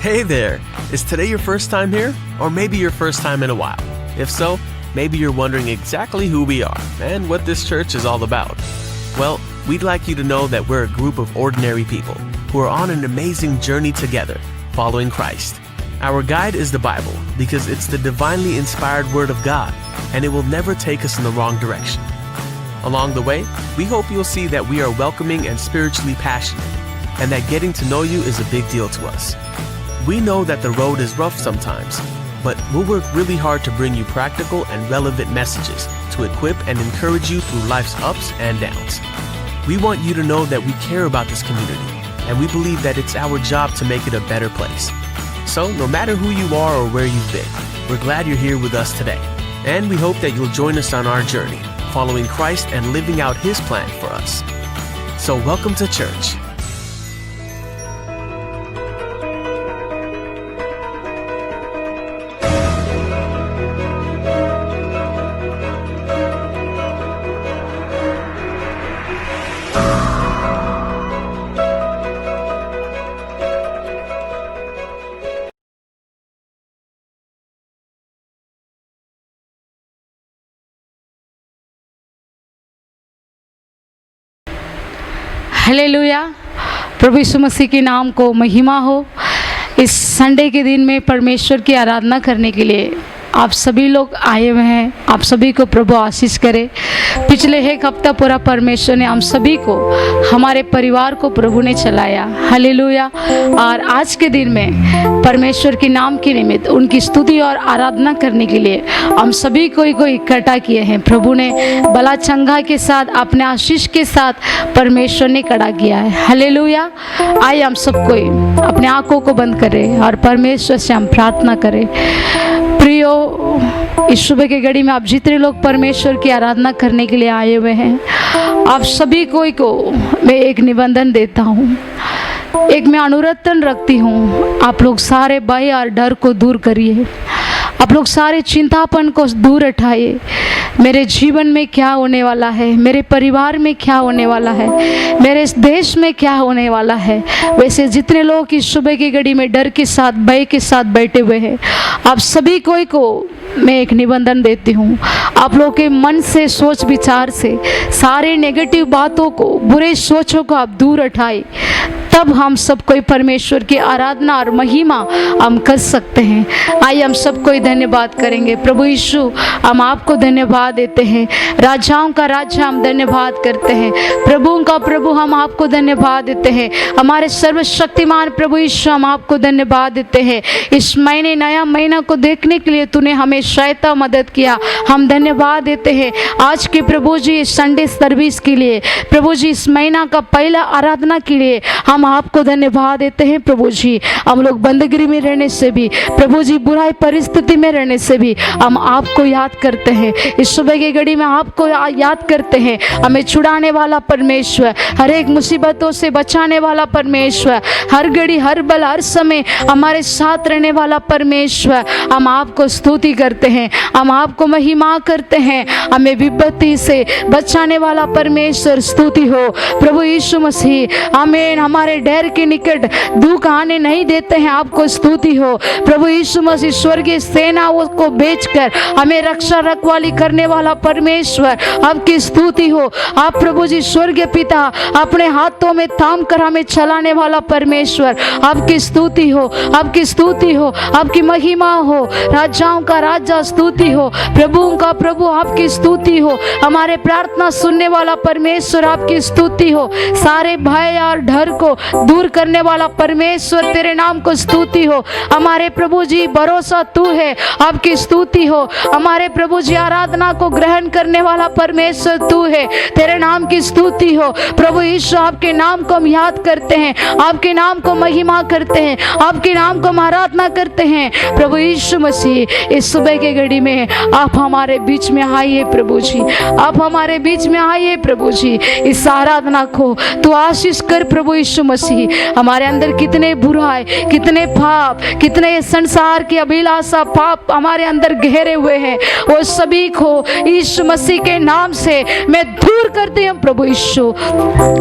Hey there! Is today your first time here? Or maybe your first time in a while? If so, maybe you're wondering exactly who we are and what this church is all about. Well, we'd like you to know that we're a group of ordinary people who are on an amazing journey together, following Christ. Our guide is the Bible because it's the divinely inspired Word of God, and it will never take us in the wrong direction. Along the way, we hope you'll see that we are welcoming and spiritually passionate, and that getting to know you is a big deal to us. We know that the road is rough sometimes, but we'll work really hard to bring you practical and relevant messages to equip and encourage you through life's ups and downs. We want you to know that we care about this community, and we believe that it's our job to make it a better place. So, no matter who you are or where you've been, we're glad you're here with us today, and we hope that you'll join us on our journey, following Christ and living out His plan for us. So, welcome to church. Hallelujah. प्रभु यीशु मसीह के नाम को महिमा हो। इस Sunday के दिन में परमेश्वर की आराधना करने के लिए आप सभी लोग आए हुए हैं। आप सभी को प्रभु आशीष करे। पिछले एक हफ्ता पूरा परमेश्वर ने हम सभी को, हमारे परिवार को प्रभु ने चलाया। हालेलुया। और आज के दिन में परमेश्वर के नाम के निमित्त उनकी स्तुति और आराधना करने के लिए हम सभी को इकट्ठा किए हैं। प्रभु ने बला चंगा के साथ, अपने आशीष के साथ परमेश्वर ने खड़ा किया है। हालेलुया। आइए हम सब कोई अपने आंखों को बंद करें और परमेश्वर से हम प्रार्थना करें। प्रियो, इस सुबह के घड़ी में आप जितने लोग परमेश्वर की आराधना करने के लिए आए हुए हैं, आप सभी को मैं एक निबंधन देता हूँ, एक मैं अनुरोधन रखती हूँ। आप लोग सारे भय और डर को दूर करिए। आप लोग सारे चिंतापन को दूर हटाइए। मेरे जीवन में क्या होने वाला है, मेरे परिवार में क्या होने वाला है, मेरे इस देश में क्या होने वाला है। वैसे जितने लोग इस सुबह की घड़ी में डर के साथ, भय के साथ बैठे हुए हैं, आप सभी को मैं एक निबंधन देती हूँ। आप लोग के मन से, सोच विचार से सारे नेगेटिव बातों को, बुरे सोचों को आप दूर हटाए, तब हम सब कोई परमेश्वर की आराधना और महिमा हम कर सकते हैं। आइए हम सब कोई धन्यवाद करेंगे। प्रभु यीशु, हम आपको धन्यवाद देते हैं। राजाओं का राजा हम धन्यवाद करते हैं। प्रभुओं का प्रभु हम आपको धन्यवाद देते हैं। हमारे सर्वशक्तिमान प्रभु यीशु, हम आपको धन्यवाद देते हैं। इस महीने, नया महीना को देखने के लिए तूने हमें सहायता मदद किया, हम धन्यवाद देते हैं। आज के प्रभु जी संडे सर्विस के लिए, प्रभु जी इस महीना का पहला आराधना के लिए हम आपको धन्यवाद देते हैं। प्रभु जी, हम लोग बंदगी में रहने से भी, प्रभु जी बुराई परिस्थिति में रहने से भी हम आपको याद करते हैं। इस सुबह की घड़ी में आपको याद करते हैं। हमें छुड़ाने वाला परमेश्वर, हर एक मुसीबतों से बचाने वाला परमेश्वर, हर घड़ी, हर बल, हर समय हमारे साथ रहने वाला परमेश्वर, हम आपको स्तुति करते हैं, हम आपको महिमा करते हैं। हमें विपत्ति से बचाने वाला परमेश्वर, स्तुति हो प्रभु यीशु मसीह। आमीन। हमारे डर के निकट दुख आने नहीं देते हैं, आपको स्तुति हो प्रभु यीशु मसीह। स्वर्गीय सेनाओं को बेचकर हमें रक्षा रखवाली करने वाला परमेश्वर, आपकी स्तुति हो। आप प्रभु जी स्वर्गीय पिता, अपने हाथों में थाम कर हमें चलाने वाला परमेश्वर, आपकी स्तुति हो, आपकी स्तुति हो, आपकी महिमा हो। राजाओं का राजा, स्तुति हो। प्रभुओं का प्रभु, आपकी स्तुति हो। हमारे प्रार्थना सुनने वाला परमेश्वर, आपकी स्तुति हो। सारे भय और डर को दूर करने वाला परमेश्वर, तेरे नाम को स्तुति हो। हमारे प्रभु जी भरोसा तू है, आपकी स्तुति हो। हमारे प्रभु जी आराधना को ग्रहण करने वाला परमेश्वर तू है, तेरे नाम की स्तुति हो। प्रभु यीशु, आपके नाम को हम याद करते हैं, आपके नाम को महिमा करते हैं, आपके नाम को हम आराधना करते हैं। प्रभु यीशु मसीह, इस सुबह के घड़ी में आप हमारे बीच में आइए प्रभु जी, आप हमारे बीच में आइए प्रभु जी। इस आराधना को तू आशीष कर प्रभु यीशु मसीह। मसीह, हमारे अंदर कितने बुराई, कितने पाप, कितने ये संसार की अभिलाषा पाप हमारे अंदर गहरे हुए हैं, वो सभी को यीशु मसीह के नाम से मैं दूर करती हूँ प्रभु यीशु।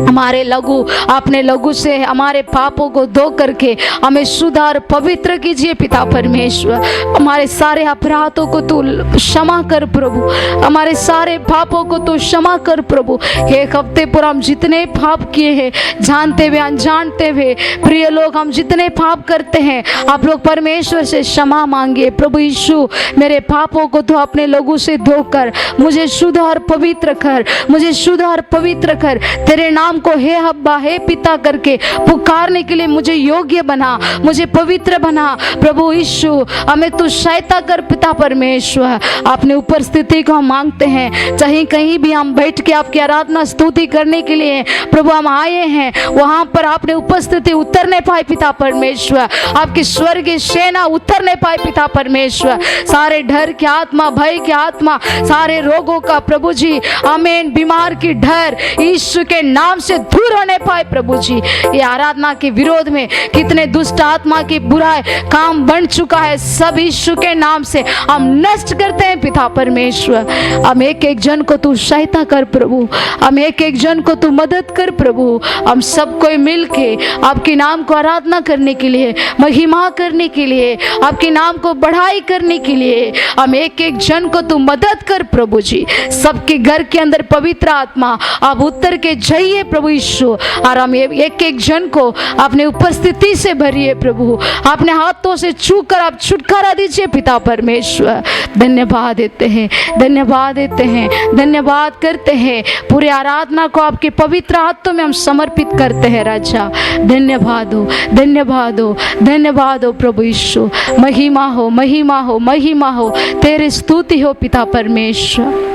हमारे लघु, अपने लघु से हमारे पापों को धो करके हमें सुधार पवित्र कीजिए पिता परमेश्वर। हमारे सारे अपराधों को तू क्षमा कर प्रभु, हमारे सारे पापों को तू क्षमा कर प्रभु। एक हफ्ते पर हम जितने पाप किए हैं, जानते हुए अनजानते हुए, प्रिय लोग, हम जितने पाप करते हैं, आप लोग परमेश्वर से क्षमा मांगिए। प्रभु यीशु, मेरे पापों को तो अपने लोगों से धोकर मुझे शुद्ध और पवित्र कर, मुझे शुद्ध और पवित्र कर। तेरे नाम को हे अब्बा, हे पिता करके पुकारने के लिए मुझे योग्य बना, मुझे पवित्र बना। प्रभु यीशु, हमें तू सहायता कर पिता परमेश्वर। अपने उपस्थिति को हम मांगते हैं, चाहे कहीं भी हम बैठ के आपकी आराधना स्तुति करने के लिए प्रभु हम आए हैं, वहां पर आपने उपस्थिति उतरने पाए पिता परमेश्वर, आपकी स्वर्गीय सेना उतरने पाए पिता परमेश्वर। सारे डर की आत्मा, भय की आत्मा, सारे रोगों का प्रभु जी, आमीन, बीमार की डर यीशु के नाम से दूर होने पाए प्रभु जी। ये आराधना के विरोध में कितने दुष्ट आत्मा की बुराई काम बन चुका है, सब यीशु के नाम से हम नष्ट करते हैं पिता परमेश्वर। हम एक एक जन को तू सहायता कर प्रभु, हम एक एक जन को तू मदद कर प्रभु। हम सबको मिल के आपके नाम को आराधना करने के लिए, महिमा करने के लिए, आपके नाम को बढ़ाई करने के लिए हम एक एक जन को तू मदद कर प्रभु जी। सबके घर के अंदर पवित्र आत्मा आप उतर के जाइए प्रभु यीशु, और हम एक एक जन को अपने उपस्थिति से भरिए प्रभु, अपने हाथों से छू कर आप छुटकारा दीजिए पिता परमेश्वर। धन्यवाद देते हैं, धन्यवाद देते हैं, धन्यवाद करते हैं। पूरे आराधना को आपके पवित्र हाथों में हम समर्पित करते हैं राजा। धन्यवाद हो, धन्यवाद हो, धन्यवाद हो प्रभु यीशु। महिमा हो, महिमा हो, महिमा हो, तेरी स्तुति हो पिता परमेश्वर।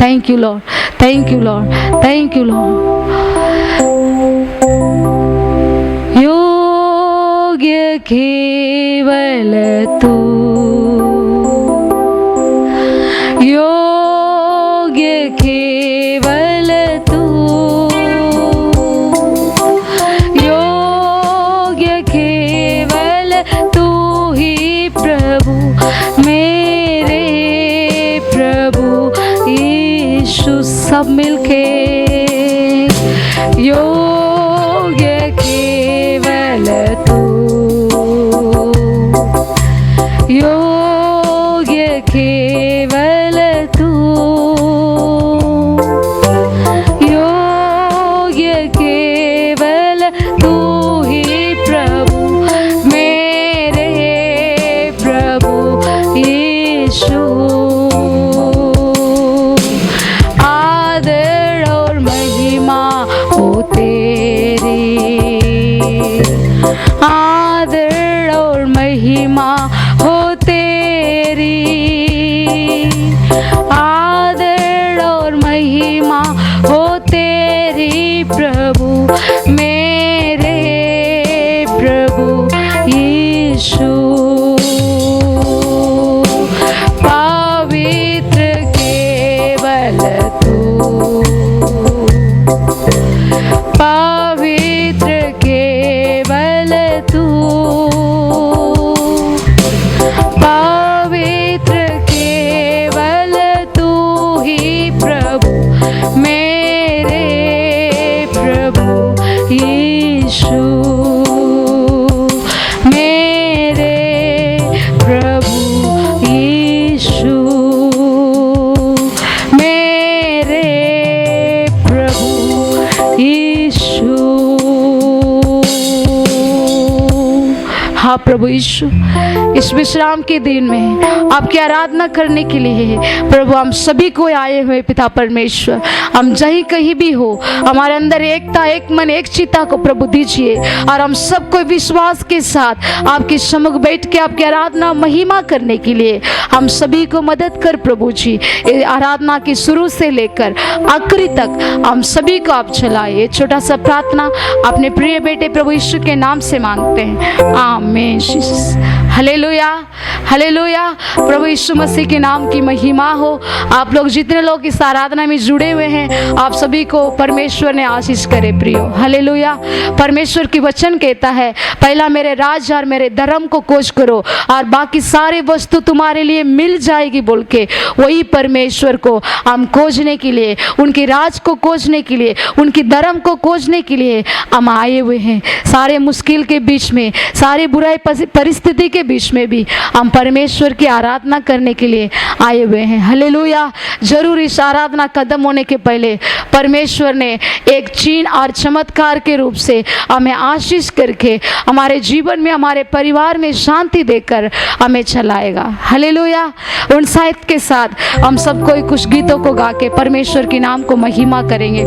Thank you lord, thank you lord, thank you Lord. योग्य केवल तू, योग्य केवल तू, योग्य केवल तू ही प्रभु, मेरे प्रभु यीशु। सब मिलके योग्य केवल तू, योग्य केवल तू, योग्य केवल तू ही प्रभु, मेरे प्रभु यीशु। आदर और महिमा हो तेरी, आदर और महिमा हो तेरी, आदर और महिमा हो तेरी प्रभु, मेरे प्रभु यीशु। पवित्र केवल तू, पवित्र केवल तू, पवित्र केवल तू ही प्रभु, मेरे प्रभु यीशु, मेरे प्रभु यीशु, मेरे प्रभु यीशु। हाँ प्रभु यीशु, इस विश्राम के दिन में आपकी आराधना करने के लिए प्रभु हम सभी को आए हुए पिता परमेश्वर। हम जहीं कहीं भी हो, हमारे अंदर एकता, एक मन, एक चित्ता को प्रभु दीजिए, और हम सबको विश्वास के साथ आपके सम्मुख बैठ के आपकी आराधना महिमा करने के लिए हम सभी को मदद कर प्रभु जी। आराधना की शुरू से लेकर आखिरी तक हम सभी को आप चलाए। ये छोटा सा प्रार्थना अपने प्रिय बेटे प्रभु यीशु के नाम से मांगते हैं, आमीन। Hallelujah, hallelujah. प्रभु यीशु मसीह के नाम की महिमा हो। आप लोग जितने लोग इस आराधना में जुड़े हुए हैं, आप सभी को परमेश्वर ने आशीष करे प्रियो। हालेलुया। परमेश्वर की वचन कहता है, पहला मेरे राज और मेरे धर्म को खोज करो और बाकी सारे वस्तु तुम्हारे लिए मिल जाएगी बोल के। वही परमेश्वर को हम खोजने के लिए, उनके राज को खोजने के लिए, उनकी धर्म को खोजने के लिए हम आए हुए हैं। सारे मुश्किल के बीच में, सारे बुराई परिस्थिति के बीच में भी हम परमेश्वर की आराधना करने के लिए आए हुए हैं। हालेलुया। जरूर इस आराधना खत्म होने के पहले परमेश्वर ने एक चिन्ह और चमत्कार के रूप से हमें आशीष करके हमारे जीवन में, हमारे परिवार में शांति देकर हमें चलाएगा। हालेलुया। उन साहित्य के साथ हम सब कोई कुछ गीतों को गा के परमेश्वर के नाम को महिमा करेंगे।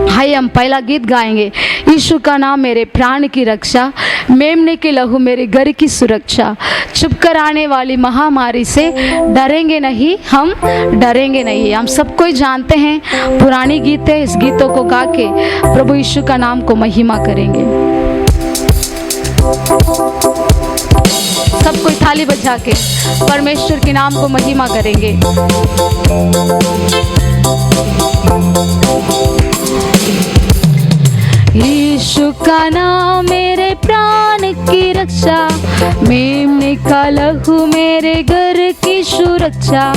हाय, हम पहला गीत गाएंगे, यीशु का नाम मेरे प्राण की रक्षा, मेमने के लहू मेरे घर की सुरक्षा, चुप कर आने वाली महामारी से डरेंगे नहीं, हम डरेंगे नहीं। हम सब कोई जानते हैं, पुरानी गीत है। इस गीतों को गा के प्रभु यीशु का नाम को महिमा करेंगे। सब कोई थाली बजा के परमेश्वर के नाम को महिमा करेंगे। यीशु का नाम मेरे प्राण की रक्षा, मेमने का लहू मेरे घर की सुरक्षा।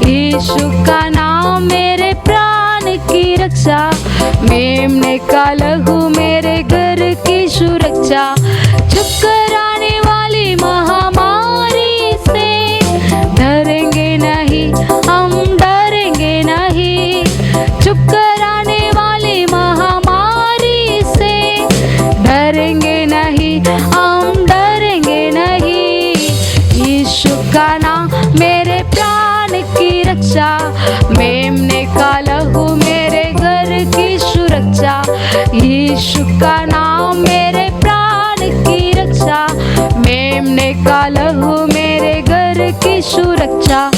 यीशु का नाम मेरे प्राण की रक्षा, मेमने का लहू मेरे घर की सुरक्षा। चुप कराने वाली महामारी से डरेंगे नहीं, हम डरेंगे नहीं। चुप कराने वाली महामारी से डरेंगे नहीं, हम डरेंगे नहीं। यीशु का नाम मेरे प्राण की रक्षा, मेमने का लहू मेरे घर की सुरक्षा। यीशु का नाम मेरे प्राण की रक्षा, मेमने का लहू मेरे घर की सुरक्षा।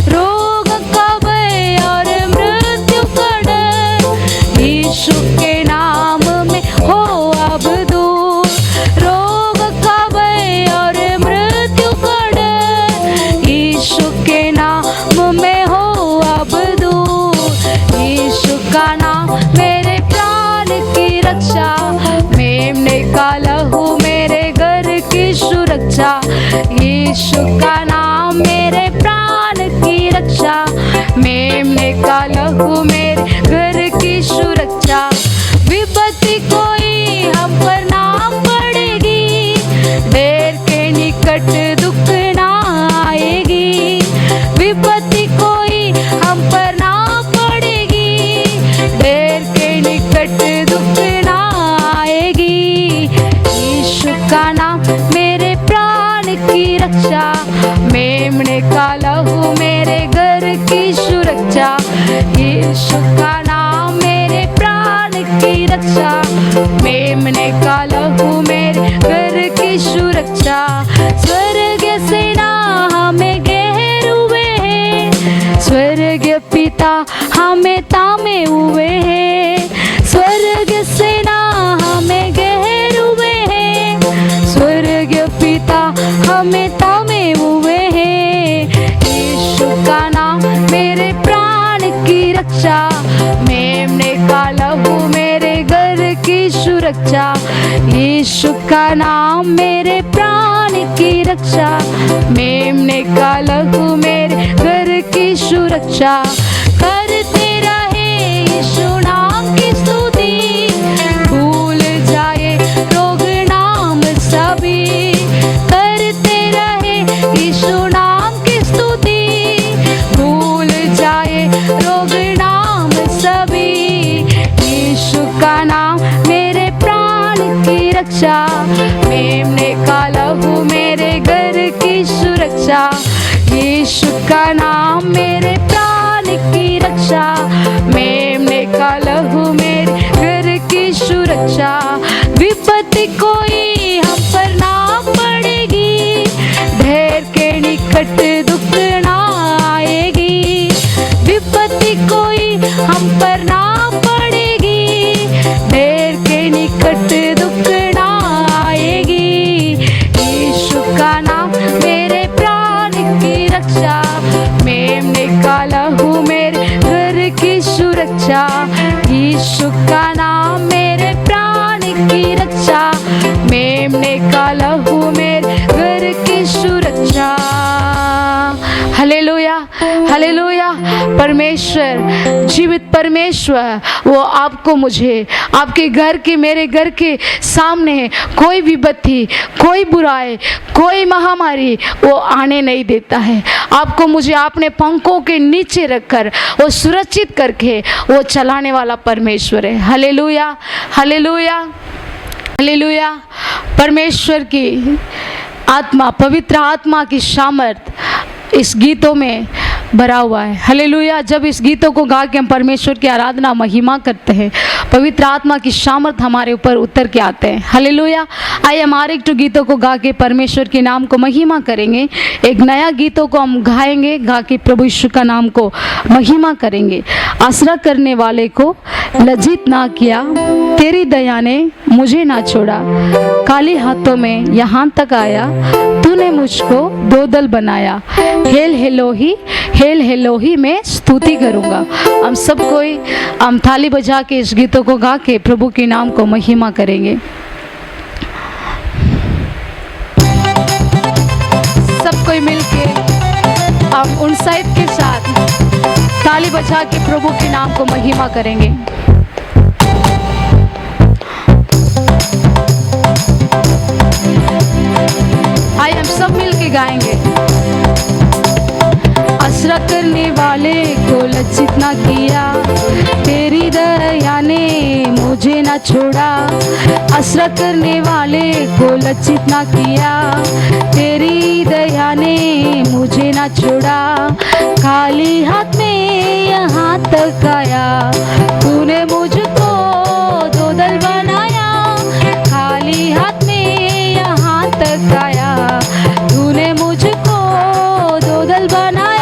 रोग का भय और मृत्यु का डर यीशु के नाम में हो अब दूर। रोग का भय और मृत्यु का डर यीशु के नाम में हो अब दूर। यीशु का नाम मेरे प्राण की रक्षा, मेमने का लहू मेरे घर की सुरक्षा। यीशु का नाम मेरे प्राण की रक्षा, मेमने का लहू मेरे घर की सुरक्षा। विपत्ति कोई हम पर ना पड़ेगी, देर के निकट दुख ना आएगी। विपत्ति कोई हम पर ना पड़ेगी, देर के निकट दुख ना आएगी। यीशु का नाम मेरे प्राण की रक्षा, मेमने का लहू मेरे घर की सुरक्षा। यीशु का नाम मेरे प्राण की रक्षा, मेमने का लहू मेरे घर की सुरक्षा। स्वर्ग सेना हमें घेर हुए हैं, स्वर्ग पिता हमें तामे हुए हैं। स्वर्ग सेना हमें घेर हुए हैं, स्वर्ग पिता हमें तामे हुए हैं। यीशु का नाम मेरे प्राण की रक्षा, मेमने का लहू मेरे घर की सुरक्षा। यीशु का नाम मेरे प्राण की रक्षा, मेमने का लहू मेरे घर की सुरक्षा। करते रहे यीशु नाम की स्तुति, भूल जाए रोग नाम सभी। करते रहे यीशु नाम की स्तुति, भूल जाए रोग नाम सभी। यीशु का नाम मेरे प्राण की रक्षा, मेमने का लहू मेरे घर की सुरक्षा। यीशु का नाम मेरे प्राण की रक्षा, मेमने का लहू मेरे घर की सुरक्षा। विपत्ति कोई हम पर ना पड़ेगी, ढेर के निकट दुख ना आएगी। विपत्ति कोई हम पर ना पड़ेगी, ढेर के निकट दुख ना आएगी। यीशु का नाम परमेश्वर, जीवित परमेश्वर, वो आपको, मुझे, आपके घर के, मेरे घर के सामने कोई विपत्ति, कोई बुराई, कोई महामारी वो आने नहीं देता है। आपको, मुझे अपने पंखों के नीचे रखकर वो सुरक्षित करके वो चलाने वाला परमेश्वर है। Hallelujah, hallelujah, hallelujah. परमेश्वर की आत्मा, पवित्र आत्मा की सामर्थ इस गीतों में भरा हुआ है। हालेलुया। जब इस गीतों को गा के हम परमेश्वर की आराधना, महिमा करते हैं, पवित्र आत्मा की सामर्थ हमारे ऊपर उतर के आते हैं। हालेलुया। आइए हम एक तो गीतों को गा के परमेश्वर के नाम को महिमा करेंगे। एक नया गीतों को हम गाएंगे, गा के प्रभु यीशु का नाम को महिमा करेंगे। आसरा करने वाले को लज्जित ना किया, तेरी दया ने मुझे ना छोड़ा, काले हाथों में यहाँ तक आया, तूने मुझको दो दल बनाया। हेल हेलोही, हेल हेलोही मैं स्तुति करूँगा। हम सब कोई हम थाली बजा के इस गीतों को गा के प्रभु के नाम को महिमा करेंगे। सब कोई मिलके हम उत्साहित के साथ ताली बजा के प्रभु के नाम को महिमा करेंगे। आइए हम सब मिलके गाएंगे। आसरा करने वाले को लज्जित ना किया, तेरी दया ने मुझे ना छोड़ा। आसरा करने वाले को लज्जित ना किया, तेरी दया ने मुझे ना छोड़ा। खाली हाथ में यहाँ तक आया, तूने मुझको दो दल बनाया। खाली हाथ में यहाँ तक आया, तूने मुझको दो दल बनाया।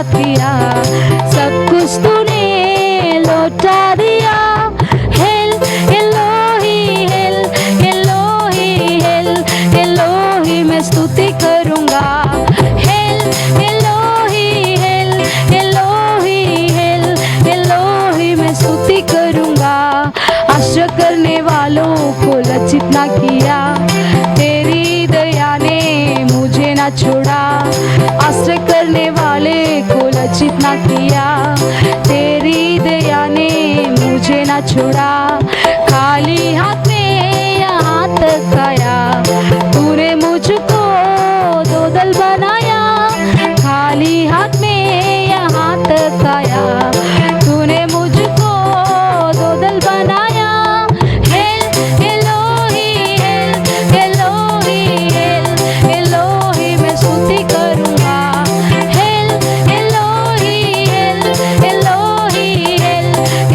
किया सब कुछ तूने लौटा दिया। हेल एलोही, हेल एलोही, हेल एलोही मैं स्तुति करूँगा। हेल एलोही, हेल एलोही, हेल एलोही मैं स्तुति करूँगा। आश्रय करने वालों को लज्जित ना किया, तेरी दया ने मुझे ना छोड़ा। आश्रय करने वाले को लज्जित ना किया, तेरी दया ने मुझे ना छोड़ा। खाली हाथ में यहाँ तक आया, तूने मुझको दो दल बनाया। खाली हाथ में यहाँ तक आया, तूने मुझको दो दल बनाया। हेल एलोही, हेल एलोही, हेल एलोही मैं स्तुति करूँगा। हेल एलोही, हेल एलोही, हेल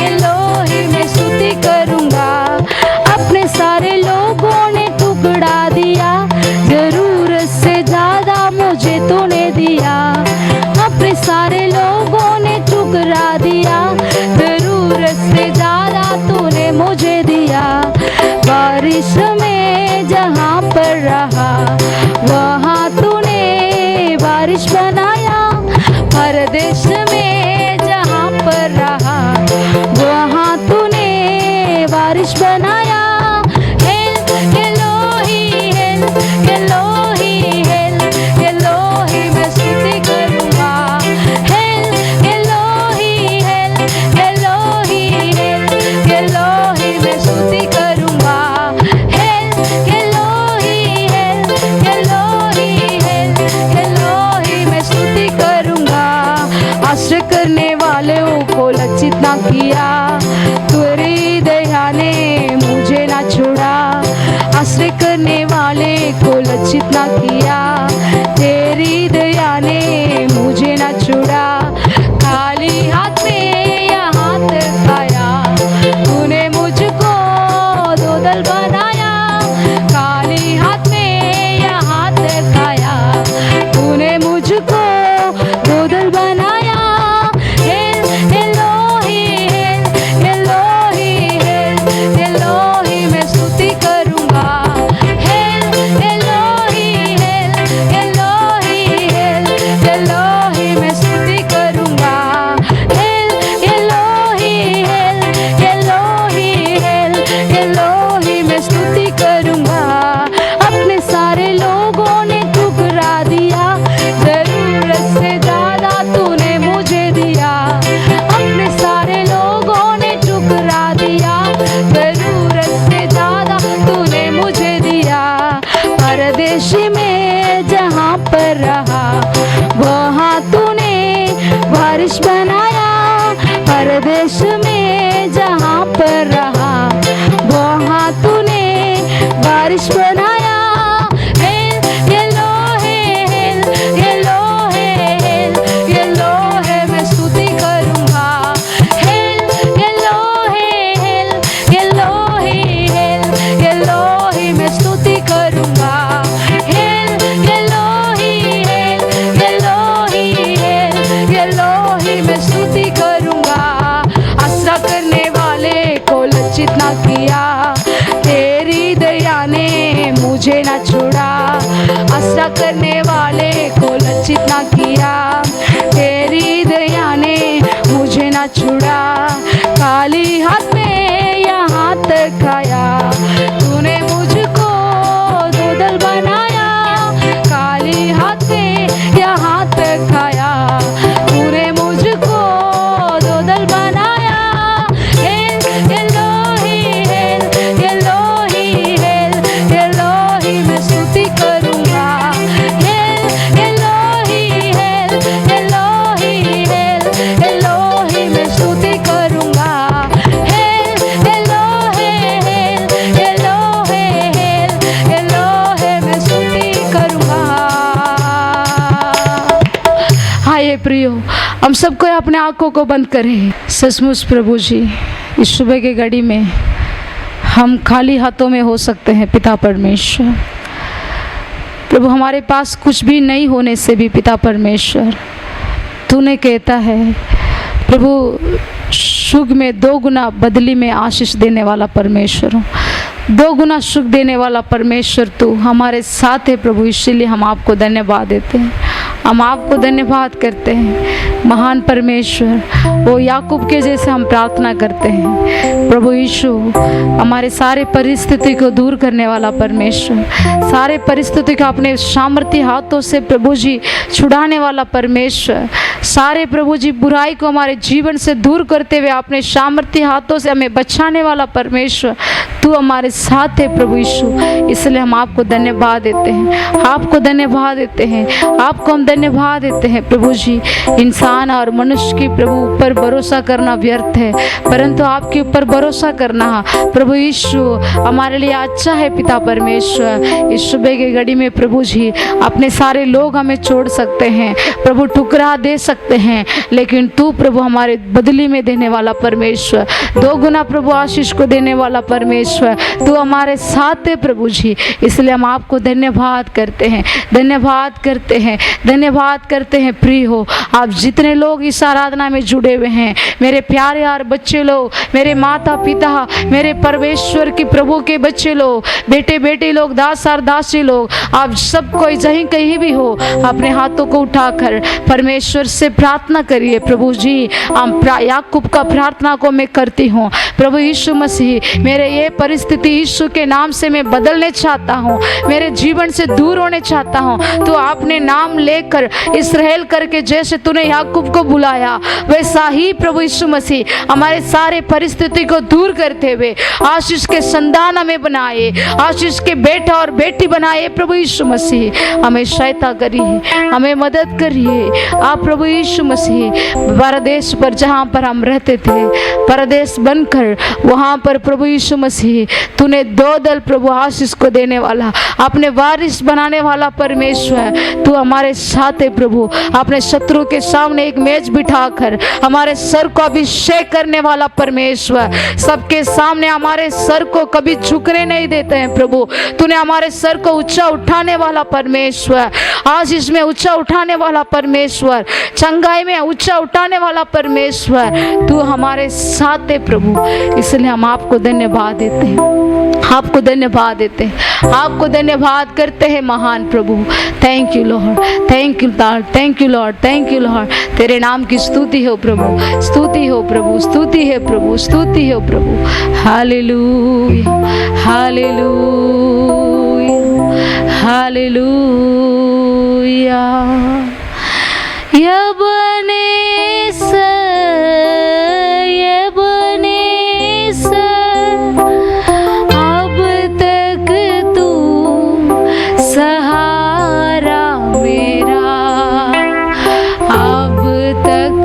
एलोही मैं स्तुति करूँगा। अपने सारे लोगों ने टुकड़ा दिया, जरूरत से ज्यादा मुझे तूने दिया। अपने सारे लोगों ने टुकड़ा दिया, जरूरत से ज्यादा तूने मुझे दिया। बारिश में जहाँ पर रहा, वहाँ तूने बारिश बनाया। परदेश में जहाँ पर रहा, वहाँ तूने बारिश बनाया। हेल एलोही, हेल एलोही, हेल एलोही मैं स्तुति करूँगा। हेल एलोही, हेल एलोही, हेल एलोही मैं स्तुति करूँगा। हेल एलोही, हेल एलोही, हेल एलोही मैं स्तुति करूँगा। आश्रय करने वालों को लज्जित ना किया, तेरी दया ने मुझे ना छोड़ा। आश्रय करने वाले को लज्जित ना किया, तेरी दया ने मुझे ना छोड़ा। खाली हाथ में यहाँ तक आया, तूने बारिश बनाया, परदेश में जहाँ पर रहा वहाँ तूने बारिश बनाया। मैं स्तुति करूँगा। मैं स्तुति करूँगा। मैं स्तुति करूँगा। आसरा करने वाले को लज्जित ना किया, तेरी दया ने मुझे ना छोड़ा। आसरा करने वाले को लज्जित ना किया, तेरी दया ने मुझे ना छोड़ा। खाली हाथ में यहाँ तक आया, तूने मुझको दोदल बनाया। खाली हाथ में यहाँ तक आया, तूने मुझको दोदल बनाया। मैं स्तुति करूँगा। मैं स्तुति करूँगा। मैं स्तुति करूँगा। हाय प्रियो, हम सबको अपने आंखों को बंद करें। सचमुच प्रभु जी, इस सुबह की घड़ी में हम खाली हाथों में हो सकते हैं। पिता परमेश्वर, प्रभु हमारे पास कुछ भी नहीं होने से भी पिता परमेश्वर तूने कहता है प्रभु, सुख में 2 गुना बदली में आशीष देने वाला परमेश्वर हूँ। 2 गुना सुख देने वाला परमेश्वर तू हमारे साथ है प्रभु। इसीलिए हम आपको धन्यवाद देते हैं, हम आपको धन्यवाद करते हैं। महान परमेश्वर, वो याकूब के जैसे हम प्रार्थना करते हैं प्रभु यीशु, हमारे सारे परिस्थिति को दूर करने वाला परमेश्वर, सारे परिस्थिति को अपने सामर्थ्य हाथों से प्रभु जी छुड़ाने वाला परमेश्वर, सारे प्रभु जी बुराई को हमारे जीवन से दूर करते हुए अपने सामर्थ्य हाथों से हमें बचाने वाला परमेश्वर, तू हमारे साथ है प्रभु यीशु। इसलिए हम आपको धन्यवाद देते हैं, आपको धन्यवाद देते हैं, आपको हम धन्यवाद देते हैं प्रभु जी। इंसान और मनुष्य की प्रभु ऊपर भरोसा करना व्यर्थ है, परंतु आपके ऊपर भरोसा करना प्रभु यीशु हमारे लिए अच्छा है। पिता परमेश्वर, इस सुबह की घड़ी में प्रभु जी अपने सारे लोग हमें छोड़ सकते हैं प्रभु, ठुकरा दे सकते हैं, लेकिन तू प्रभु हमारे बदली में देने वाला परमेश्वर, 2 गुना प्रभु आशीष को देने वाला परमेश्वर, तू हमारे साथ है प्रभु जी। इसलिए हम आपको धन्यवाद करते हैं, धन्यवाद करते हैं, धन्यवाद करते हैं। प्रिय हो, आप जितने लोग इस आराधना में जुड़े हुए हैं, मेरे प्यारे यार बच्चे लोग, मेरे माता पिता, मेरे परमेश्वर की प्रभु के बच्चे लोग, बेटे बेटी लोग, दास और दासी लोग, आप सब कोई जहीं कहीं भी हो, अपने हाथों को उठाकर परमेश्वर से प्रार्थना करिए। प्रभु जी, हम याकूब का प्रार्थना को मैं करती हूँ प्रभु यीशु मसीह, मेरे ये परिस्थिति यीशु के नाम से मैं बदलने चाहता हूँ, मेरे जीवन से दूर होने चाहता हूँ। तो आपने नाम लेकर इस्राएल करके जैसे तूने याकूब को बुलाया, वैसा ही प्रभु यीशु मसीह हमारे सारे परिस्थिति को दूर करते हुए आशीष के संतान हमें बनाए, आशीष के बेटा और बेटी बनाए। प्रभु यीशु मसीह हमें सहायता करिए, हमें मदद करिए। आप प्रभु यीशु मसीह परदेश पर जहाँ पर हम रहते थे, परदेश बनकर वहाँ पर प्रभु यीशु मसीह तूने 2 दल प्रभु आशीष को देने वाला, अपने वारिस बनाने वाला परमेश्वर, तू हमारे साथ है प्रभु। अपने शत्रु के सामने एक मेज बिठाकर हमारे सर को अभिषेक करने वाला परमेश्वर, सबके सामने हमारे सर को कभी झुकने नहीं देते हैं प्रभु। तूने हमारे सर को ऊंचा उठाने वाला परमेश्वर, आशीष में ऊंचा उठाने वाला परमेश्वर, चंगाई में ऊंचा उठाने वाला परमेश्वर, तू हमारे साथ है प्रभु। इसलिए हम आपको धन्यवाद देते हैं, आपको धन्यवाद देते हैं, आपको धन्यवाद करते हैं महान प्रभु। Thank you lord, thank you lord, thank you lord, thank you lord. तेरे नाम की स्तुति हो प्रभु, स्तुति हो प्रभु, स्तुति है प्रभु, स्तुति हो प्रभु। Hallelujah, hallelujah, hallelujah. अब तक तू सहारा मेरा, अब तक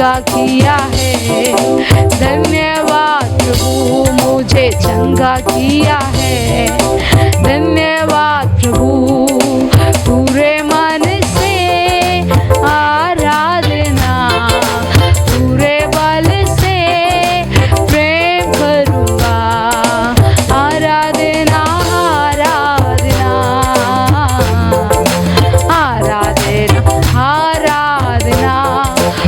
चंगा किया है। धन्यवाद प्रभु मुझे चंगा किया है। धन्यवाद प्रभु पूरे मन से आराधना, पूरे बल से प्रेम करूँगा। आराधना आराधना आराधना आराधना,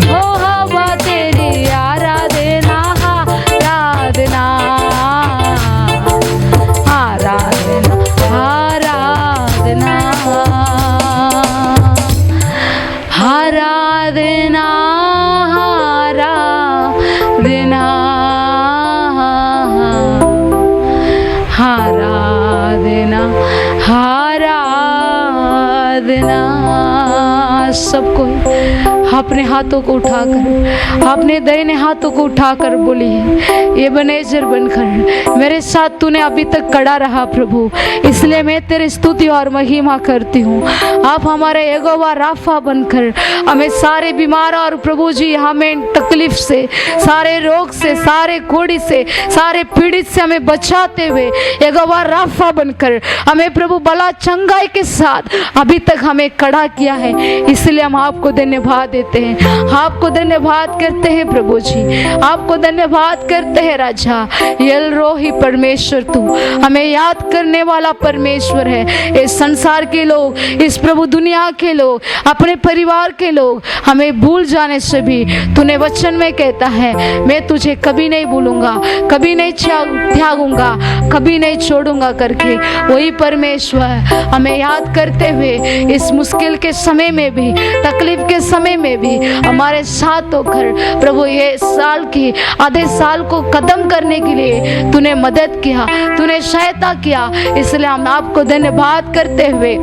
हो हवा तेरी आराधना आराधना आराधना आराधना आराधना आराधना आराधना। सबको अपने हाथों को उठाकर, अपने दाहिने हाथों को उठाकर बोलिए, एबेनेजर बनकर मेरे साथ तूने अभी तक खड़ा रहा प्रभु, इसलिए मैं तेरी स्तुति और महिमा करती हूँ। आप हमारे यहोवा राफा बनकर हमें सारे बीमार और प्रभु जी हमें तकलीफ से, सारे रोग से, सारे कोड़ी से, सारे पीड़ित से हमें बचाते हुए यहोवा राफा बनकर हमें प्रभु बला चंगाई के साथ अभी तक हमें खड़ा किया है, इसलिए हम आपको धन्यवाद देते हैं, आपको धन्यवाद करते हैं प्रभु जी, आपको धन्यवाद करते हैं राजा। यल रोही परमेश्वर तू हमें याद करने वाला परमेश्वर है। इस संसार के लोग, इस प्रभु दुनिया के लोग, अपने परिवार के लोग हमें भूल जाने से भी तूने वचन में कहता है मैं तुझे कभी नहीं भूलूंगा, कभी नहीं त्यागूंगा, कभी नहीं छोड़ूंगा करके। वही परमेश्वर हमें याद करते हुए इस मुश्किल के समय में भी, तकलीफ के समय में भी हमारे साथ होकर प्रभु ये साल की आधे साल को खत्म करने के लिए तूने मदद किया, तूने सहायता किया, इसलिए हम आपको धन्यवाद करते हुए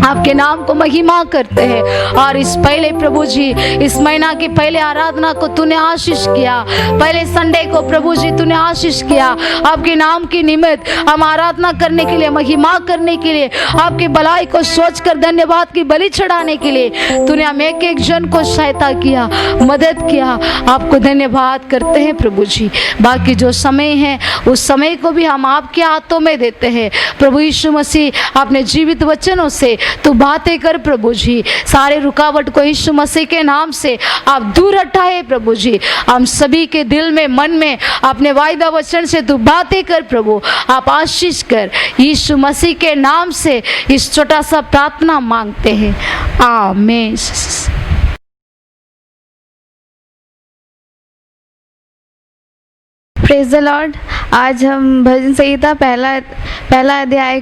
आपके नाम को महिमा करते हैं। और इस पहले प्रभु जी, इस महीना की पहले आराधना को तूने आशीष किया, पहले संडे को प्रभु जी तूने आशीष किया। आपके नाम की निमित्त हम आराधना करने के लिए, महिमा करने के लिए, आपकी भलाई को सोचकर धन्यवाद की बलि चढ़ाने के लिए तूने हम एक एक जन को सहायता किया, मदद किया। आपको धन्यवाद करते हैं प्रभु जी। बाकी जो समय है उस समय को भी हम आपके हाथों में देते हैं प्रभु यीशु मसीह। अपने जीवित वचनों से तू बातें कर प्रभु जी, सारे रुकावट को यीशु मसीह के नाम से आप दूर हटाए प्रभु जी। हम सभी के दिल में, मन में अपने वायदा वचन से तू बातें कर प्रभु, आप आशीष कर। यीशु मसीह के नाम से इस छोटा सा प्रार्थना मांगते हैं, आमीन। Praise the Lord. आज हम भजन संहिता पहला अध्याय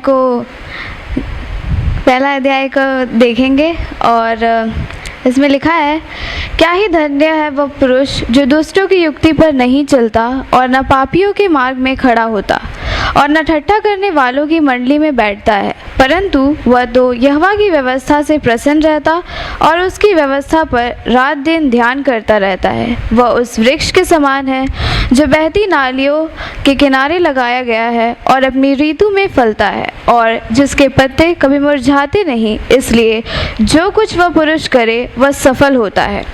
को देखेंगे और इसमें लिखा है, क्या ही धन्य है वह पुरुष जो दुष्टों की युक्ति पर नहीं चलता और न पापियों के मार्ग में खड़ा होता और न ठट्ठा करने वालों की मंडली में बैठता है, परंतु वह तो यहोवा की व्यवस्था से प्रसन्न रहता और उसकी व्यवस्था पर रात दिन ध्यान करता रहता है। वह उस वृक्ष के समान है जो बहती नालियों के किनारे लगाया गया है और अपनी ऋतु में फलता है और जिसके पत्ते कभी मुरझाते नहीं, इसलिए जो कुछ वह पुरुष करे वह सफल होता है।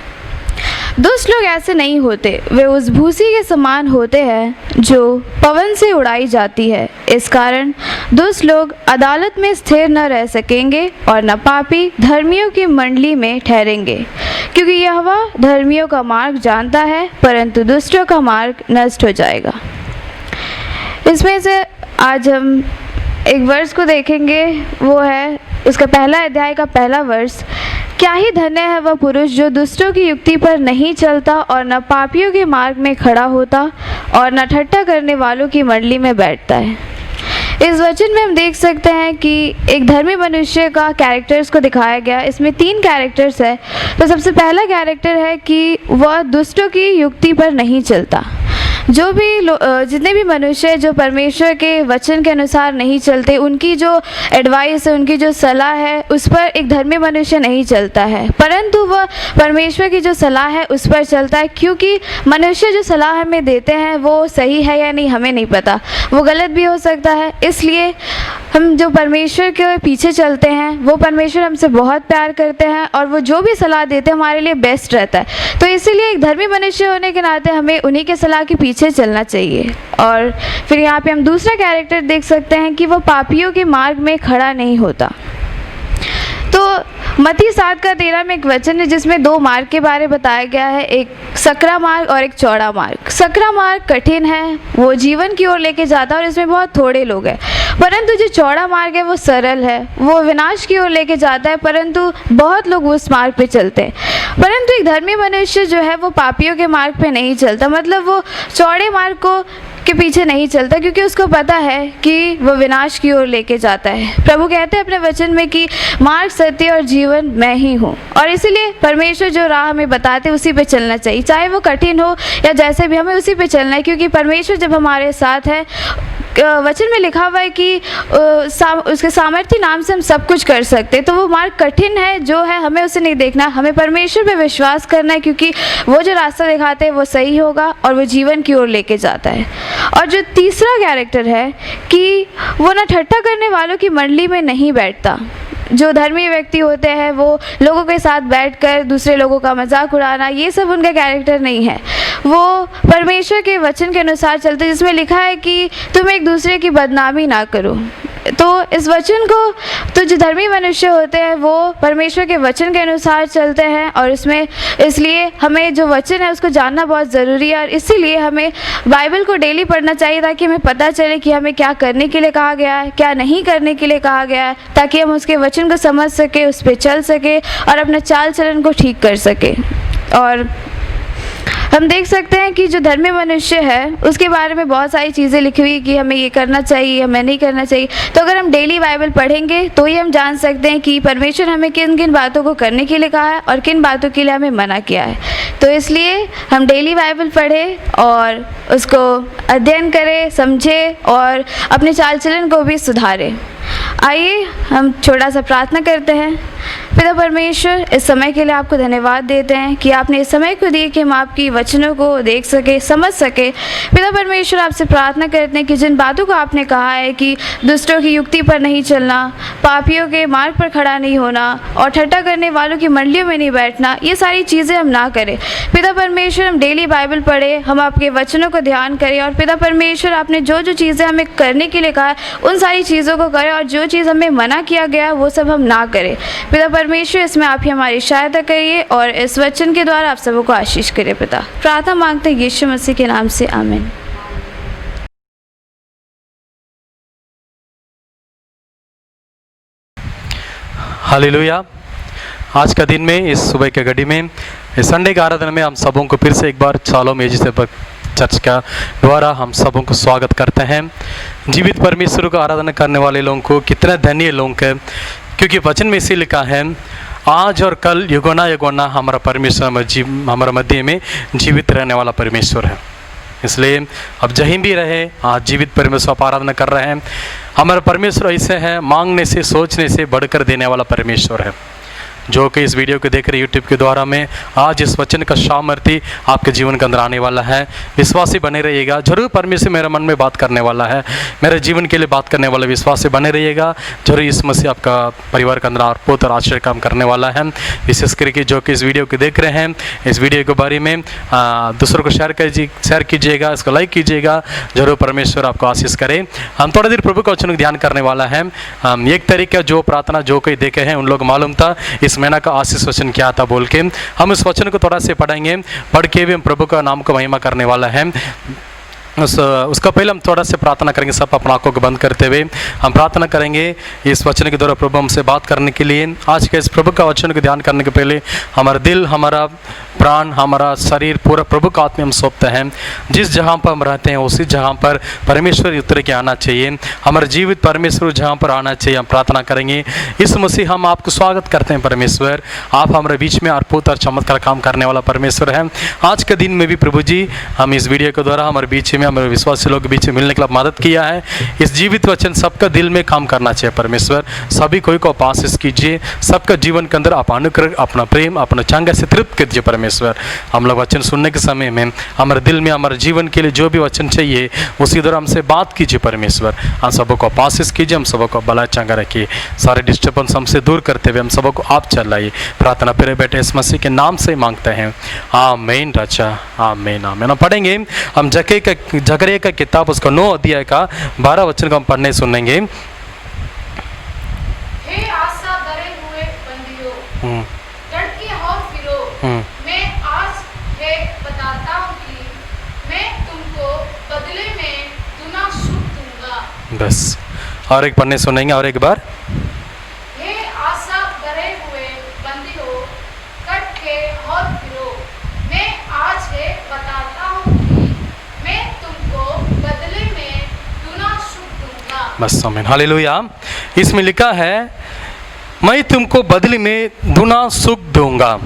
दुष्ट लोग ऐसे नहीं होते, वे उस भूसी के समान होते हैं जो पवन से उड़ाई जाती है। इस कारण दुष्ट लोग अदालत में स्थिर न रह सकेंगे और न पापी धर्मियों की मंडली में ठहरेंगे, क्योंकि यहोवा धर्मियों का मार्ग जानता है परंतु दुष्टों का मार्ग नष्ट हो जाएगा। इसमें से आज हम एक वर्ष को देखेंगे, वो है उसका पहला अध्याय का पहला वर्ष। क्या ही धन्य है वह पुरुष जो दुष्टों की युक्ति पर नहीं चलता और न पापियों के मार्ग में खड़ा होता और न ठट्ठा करने वालों की मंडली में बैठता है। इस वचन में हम देख सकते हैं कि एक धर्मी मनुष्य का कैरेक्टर्स को दिखाया गया। इसमें 3 कैरेक्टर्स है। तो सबसे पहला कैरेक्टर है कि वह दुष्टों की युक्ति पर नहीं चलता। जितने भी मनुष्य जो परमेश्वर के वचन के अनुसार नहीं चलते, उनकी जो एडवाइस है, उनकी जो सलाह है, उस पर एक धर्मी मनुष्य नहीं चलता है, परंतु वह परमेश्वर की जो सलाह है उस पर चलता है। क्योंकि मनुष्य जो सलाह हमें देते हैं वो सही है या नहीं हमें नहीं पता, वो गलत भी हो सकता है। इसलिए हम जो परमेश्वर के पीछे चलते हैं, वो परमेश्वर हमसे बहुत प्यार करते हैं और वो जो भी सलाह देते हैं हमारे लिए बेस्ट रहता है। तो इसीलिए एक धर्मी मनुष्य होने के नाते हमें उन्हीं के सलाह के पीछे चलना चाहिए। और फिर यहाँ पे हम दूसरा कैरेक्टर देख सकते हैं कि वो पापियों के मार्ग में खड़ा नहीं होता। तो मत्ती 7:13 में एक वचन है जिसमें दो मार्ग के बारे बताया गया है, एक सकरा मार्ग और एक चौड़ा मार्ग। सकरा मार्ग कठिन है, वो जीवन की ओर लेके जाता है और इसमें बहुत थोड़े लोग हैं, परंतु जो चौड़ा मार्ग है वो सरल है, वो विनाश की ओर लेके जाता है, परंतु बहुत लोग उस मार्ग पे चलते हैं। परंतु एक धर्मी मनुष्य जो है वो पापियों के मार्ग पे नहीं चलता, मतलब वो चौड़े मार्ग के पीछे नहीं चलता, क्योंकि उसको पता है कि वो विनाश की ओर लेके जाता है। प्रभु कहते हैं अपने वचन में कि मार्ग, सत्य और जीवन मैं ही हूँ, और इसीलिए परमेश्वर जो राह हमें बताते उसी पे चलना चाहिए, चाहे वो कठिन हो या जैसे भी, हमें उसी पे चलना है। क्योंकि परमेश्वर जब हमारे साथ है, वचन में लिखा हुआ है कि उसके सामर्थ्य नाम से हम सब कुछ कर सकते हैं। तो वो मार्ग कठिन है जो है, हमें उसे नहीं देखना, हमें परमेश्वर पे विश्वास करना है, क्योंकि वो जो रास्ता दिखाते हैं वो सही होगा और वो जीवन की ओर लेके जाता है। और जो तीसरा कैरेक्टर है कि वो ना ठट्ठा करने वालों की मंडली में नहीं बैठता। जो धर्मी व्यक्ति होते हैं वो लोगों के साथ बैठकर दूसरे लोगों का मजाक उड़ाना, ये सब उनका कैरेक्टर नहीं है। वो परमेश्वर के वचन के अनुसार चलते, जिसमें लिखा है कि तुम एक दूसरे की बदनामी ना करो। तो इस वचन को, तो जो धर्मी मनुष्य होते हैं वो परमेश्वर के वचन के अनुसार चलते हैं, और इसलिए हमें जो वचन है उसको जानना बहुत ज़रूरी है। और इसीलिए हमें बाइबल को डेली पढ़ना चाहिए, ताकि हमें पता चले कि हमें क्या करने के लिए कहा गया है, क्या नहीं करने के लिए कहा गया है, ताकि हम उसके वचन को समझ सके, उस पर चल सके और अपना चाल चलन को ठीक कर सके। और हम देख सकते हैं कि जो धर्मी मनुष्य है उसके बारे में बहुत सारी चीज़ें लिखी हुई कि हमें ये करना चाहिए, हमें नहीं करना चाहिए। तो अगर हम डेली बाइबल पढ़ेंगे तो ही हम जान सकते हैं कि परमेश्वर हमें किन किन बातों को करने के लिए कहा है और किन बातों के लिए हमें मना किया है। तो इसलिए हम डेली बाइबल पढ़ें और उसको अध्ययन करें, समझें और अपने चाल चलन को भी सुधारें। आइए हम छोटा सा प्रार्थना करते हैं। पिता परमेश्वर, इस समय के लिए आपको धन्यवाद देते हैं कि आपने इस समय को दिए कि हम आपकी वचनों को देख सके, समझ सके। पिता परमेश्वर, आपसे प्रार्थना करते हैं कि जिन बातों को आपने कहा है कि दुष्टों की युक्ति पर नहीं चलना, पापियों के मार्ग पर खड़ा नहीं होना और ठट्ठा करने वालों की मंडलियों में नहीं बैठना, ये सारी चीज़ें हम ना करें। पिता परमेश्वर, हम डेली बाइबल पढ़ें, हम आपके वचनों को ध्यान करें, और पिता परमेश्वर आपने जो जो चीज़ें हमें करने के लिए कहा है उन सारी चीज़ों को करें, और जो चीज़ हमें मना किया गया वो सब हम ना करें। पिता परमेश्वर, इसमें आप ही हमारी सहायता करिए और इस वचन के द्वारा आप सबको आशीष करिए। पिता, प्रार्थना मांगते हैं यीशु मसीह के नाम से, आमीन। हालेलुया। आज का दिन में, इस सुबह के घड़ी में, इस संडे के आराधना में हम सबों को फिर से एक बार शालोम एजीसी चर्च का द्वारा हम सबों को स्वागत करते हैं। जीवित परमेश्वर को आराधना करने वाले लोगों को कितना धन्य लोग हैं, क्योंकि वचन में इसी लिखा है, आज और कल युगोना युगोना हमारा परमेश्वर हमारे मध्य में जीवित रहने वाला परमेश्वर है। इसलिए अब जहीं भी रहे, आज जीवित परमेश्वर आप आराधना कर रहे हैं। हमारा परमेश्वर ऐसे है, मांगने से, सोचने से बढ़कर देने वाला परमेश्वर है। जो कि इस वीडियो को देख रहे यूट्यूब के द्वारा में, आज इस वचन का सामर्थ्य आपके जीवन के अंदर आने वाला है। विश्वासी बने रहिएगा। जरूर परमेश्वर मेरे मन में बात करने वाला है, मेरे जीवन के लिए बात करने वाला। विश्वासी बने रहिएगा। जरूर इस मसीह आपका परिवार के अंदर अद्भुत और आश्चर्य काम करने वाला है। विशेष करके जो कि इस वीडियो को देख रहे हैं, इस वीडियो के बारे में दूसरों को शेयर कीजिएगा, इसको लाइक कीजिएगा। जरूर परमेश्वर आपको आशीष करे। हम थोड़ी देर प्रभु का वचन को ध्यान करने वाला है। एक तरीका जो प्रार्थना जो कोई देखे हैं उन लोग मालूम था इस महीना का आशीष वचन क्या था बोल के, हम इस वचन को थोड़ा से पढ़ेंगे। पढ़ के भी हम प्रभु का नाम को महिमा करने वाला है। उसका पहले हम थोड़ा से प्रार्थना करेंगे। सब अपना आंखों को बंद करते हुए हम प्रार्थना करेंगे इस वचन के द्वारा प्रभु हमसे बात करने के लिए। आज के इस प्रभु का वचन को ध्यान करने के पहले हमारा दिल, हमारा प्राण, हमारा शरीर पूरा प्रभु का हाथ में हम सौंपते हैं। जिस जगह पर हम रहते हैं उसी जगह पर परमेश्वर उतर के आना चाहिए। हमारे जीवित परमेश्वर जगह पर आना चाहिए। हम प्रार्थना करेंगे। इस मसीह हम आपको स्वागत करते हैं परमेश्वर। आप हमारे बीच में अद्भुत और चमत्कार काम करने वाला परमेश्वर है। आज के दिन में भी प्रभु जी हम इस वीडियो के द्वारा हमारे बीच में, हमारे विश्वासी लोगों के बीच में मिलने के लिए मदद किया है। इस जीवित वचन सबका दिल में काम करना चाहिए परमेश्वर। सभी कोई को आप आशीष कीजिए। सबका जीवन के अंदर आप अनुग्रह, अपना प्रेम, अपना चंगा से तृप्त कीजिए परमेश्वर। हम लोग वचन सुनने के समय में हमारे दिल में, हमारे जीवन के लिए जो भी वचन चाहिए उसी द्वारा हमसे बात कीजिए परमेश्वर। हम सबको आप आशीष कीजिए। हम सबको भला चंगा रखिए। सारे डिस्टर्बेंस हमसे दूर करते हुए हम सबको आप चलाइए। प्रार्थना प्यारे बेटे इस मसीह के नाम से मांगते हैं, आमीन राजा, आमीन आमीन। हम पढ़ेंगे हम जकरिया का किताब उसका 9 अध्याय का 12 वचन को हम पढ़ने सुनेंगे। हे आशा भरे हुए बंदियों, डट के और फिरो। मैं आज है बताता हूँ कि मैं तुमको बदले में दुना सुख दूंगा। बस और एक पढ़ने सुनेंगे और एक बार। हे आशा भरे हुए बंदियों, डट के और फिरो। मैं आज है बताता हूँ कि मैं तुमको बदले में दुना सुख दूंगा। बस आमीन, हालेलुया। इसमें लिखा है मैं तुमको बदले में दुना सुख दूंगा।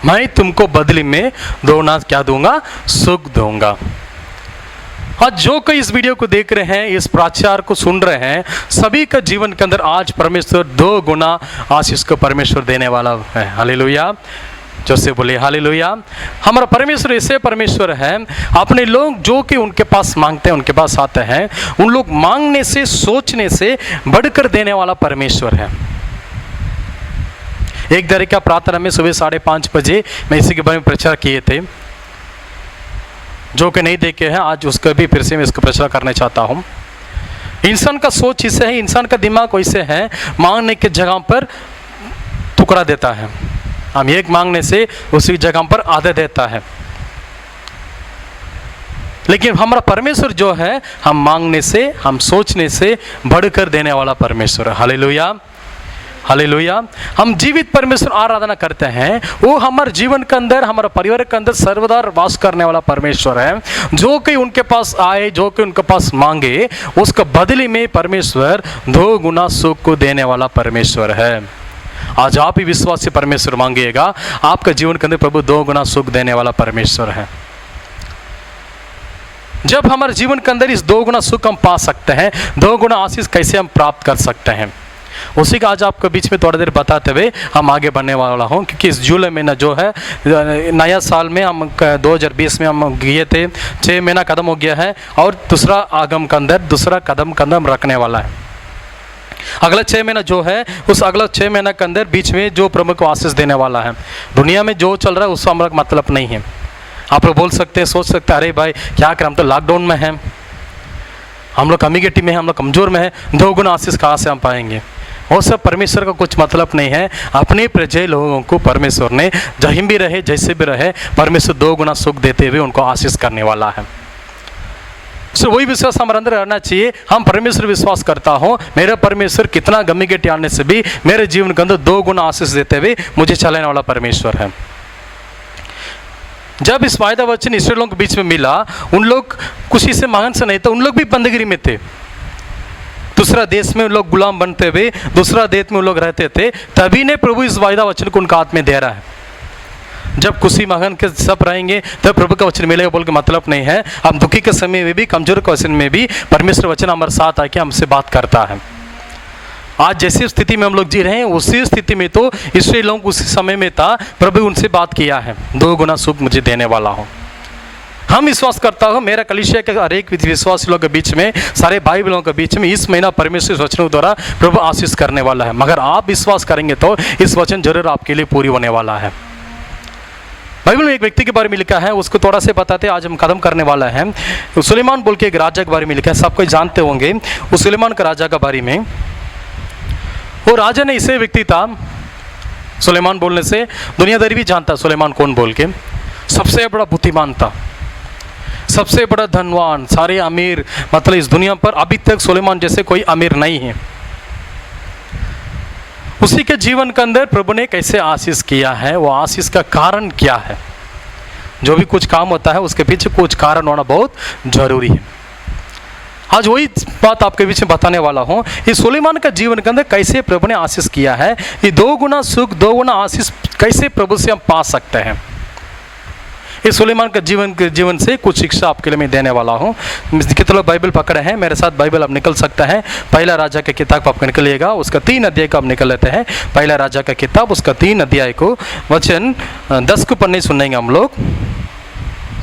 मैं तुमको बदले में दोना क्या दूंगा? सुख दूंगा। आज जो कोई इस वीडियो को देख रहे हैं, इस प्रचार को सुन रहे हैं, सभी का जीवन के अंदर आज परमेश्वर 2 गुना आशीष को परमेश्वर देने वाला है। हालेलुया। जो से बोले हालेलुया। हमारा परमेश्वर ऐसे परमेश्वर है, अपने लोग जो कि उनके पास मांगते हैं, उनके पास आते हैं, उन लोग मांगने से, सोचने से बढ़कर देने वाला परमेश्वर है। एक तरीका प्रार्थना में सुबह 5:30 बजे मैं इसी के बारे में प्रचार किए थे। जो कि नहीं देखे हैं आज उसका भी फिर से मैं इसका प्रचार करना चाहता हूँ। इंसान का सोच इसे है, इंसान का दिमाग वैसे है, मांगने की जगह पर टुकड़ा देता है। हम एक मांगने से उसी जगह पर आधे देता है। लेकिन हमारा परमेश्वर जो है, हम मांगने से, हम सोचने से बढ़कर देने वाला परमेश्वर है। Hallelujah, hallelujah. हम जीवित परमेश्वर आराधना करते हैं। वो हमारे जीवन के अंदर, हमारे परिवार के अंदर सर्वदा वास करने वाला परमेश्वर है। जो कि उनके पास आए, जो कि उनके पास मांगे, उसका बदले में परमेश्वर 2 गुना सुख को देने वाला परमेश्वर है। आज आप ही विश्वास से परमेश्वर मांगिएगा, आपका जीवन के अंदर प्रभु 2 गुना सुख देने वाला परमेश्वर है। जब हमारे जीवन के अंदर इस 2 गुना सुख हम पा सकते हैं, 2 गुना आशीष कैसे हम प्राप्त कर सकते हैं, उसी का आज आपके बीच में थोड़ा देर बताते हुए हम आगे बढ़ने वाला हूँ। क्योंकि इस जुलाई महीना जो है, नया साल में हम 2020 में हम गए थे, 6 महीना खत्म हो गया है और दूसरा आगम के अंदर, दूसरा कदम रखने वाला है। अगला 6 महीना जो है, उस अगला 6 महीना के अंदर बीच में जो प्रमुख आशीष देने वाला है। दुनिया में जो चल रहा है उसका हमारा मतलब नहीं है। आप लोग बोल सकते हैं, सोच सकते हैं, अरे भाई क्या करें, हम तो लॉकडाउन में हैं, हम लोग कम्युनिटी में हैं, हम लोग कमज़ोर में हैं, 2 गुना आशीष कहाँ से हम पाएंगे? वो सब परमेश्वर का कुछ मतलब नहीं है। अपने प्रजय लोगों को परमेश्वर ने जहीं भी रहे, जैसे भी रहे, परमेश्वर 2 गुना सुख देते हुए उनको आशीष करने वाला है। सो वही विश्वास हमारे अंदर रहना चाहिए। हम परमेश्वर विश्वास करता हूँ, मेरा परमेश्वर कितना गमी के आने से भी मेरे जीवन के अंदर 2 गुना आशीष देते हुए मुझे चलाने वाला परमेश्वर है। जब इस वायदा वचन इसराइलियों के बीच में मिला, उन लोग खुशी से मांगन से नहीं था, उन लोग भी बंदगी में थे। दूसरा देश में उन लोग गुलाम बनते हुए, दूसरा देश में उन लोग रहते थे, तभी ने प्रभु इस वायदा वचन को उनका हाथ में दे रहा है। जब खुशी मगन के सब रहेंगे तब प्रभु का वचन मिलेगा बोल के मतलब नहीं है। हम दुखी के समय में भी, कमजोर के वचन में भी परमेश्वर वचन हमारे साथ आके हमसे बात करता है। आज जैसी स्थिति में हम लोग जी रहे हैं, उसी स्थिति में तो इसराइल लोग उसी समय में था, प्रभु उनसे बात किया है, 2 गुना सुख मुझे देने वाला हूँ। हम विश्वास करता हूँ, मेरा कलीसिया के हर एक विश्वासी लोगों के बीच में, सारे भाई बहनों के बीच में इस महीना परमेश्वर इस वचनों द्वारा प्रभु आशीष करने वाला है। मगर आप विश्वास करेंगे तो इस वचन जरूर आपके लिए पूरी होने वाला है। बाइबल में एक व्यक्ति के बारे में लिखा है, उसको थोड़ा से बताते आज हम खत्म करने वाला है। सुलेमान बोल के एक राजा के बारे में लिखा है, सब कोई जानते होंगे उस सुलेमान के राजा के बारे में। वो राजा ने ऐसे व्यक्ति था, सुलेमान बोलने से दुनियादारी भी जानता सुलेमान कौन बोल के, सबसे बड़ा बुद्धिमान था। सबसे बड़ा धनवान, सारे अमीर, मतलब इस दुनिया पर अभी तक सुलेमान जैसे कोई अमीर नहीं है। उसी के जीवन के अंदर प्रभु ने कैसे आशीष किया है, वो आशीष का कारण क्या है। जो भी कुछ काम होता है उसके पीछे कुछ कारण होना बहुत जरूरी है। आज वही बात आपके बीच में बताने वाला हूँ। इस सुलेमान का जीवन के अंदर कैसे प्रभु ने आशीष किया है, ये 2 गुना सुख 2 गुना आशीष कैसे प्रभु से हम पा सकते हैं। इस सुलेमान का जीवन से कुछ शिक्षा आपके लिए मैं देने वाला हूँ। कितने लोग बाइबल पकड़े हैं मेरे साथ? बाइबल आप निकल सकता है। पहला राजा का किताब आप निकलिएगा, उसका 3 अध्याय को आप निकल लेते हैं। पहला राजा का किताब उसका 3 अध्याय को वचन 10 को पढ़ने सुनेंगे हम लोग।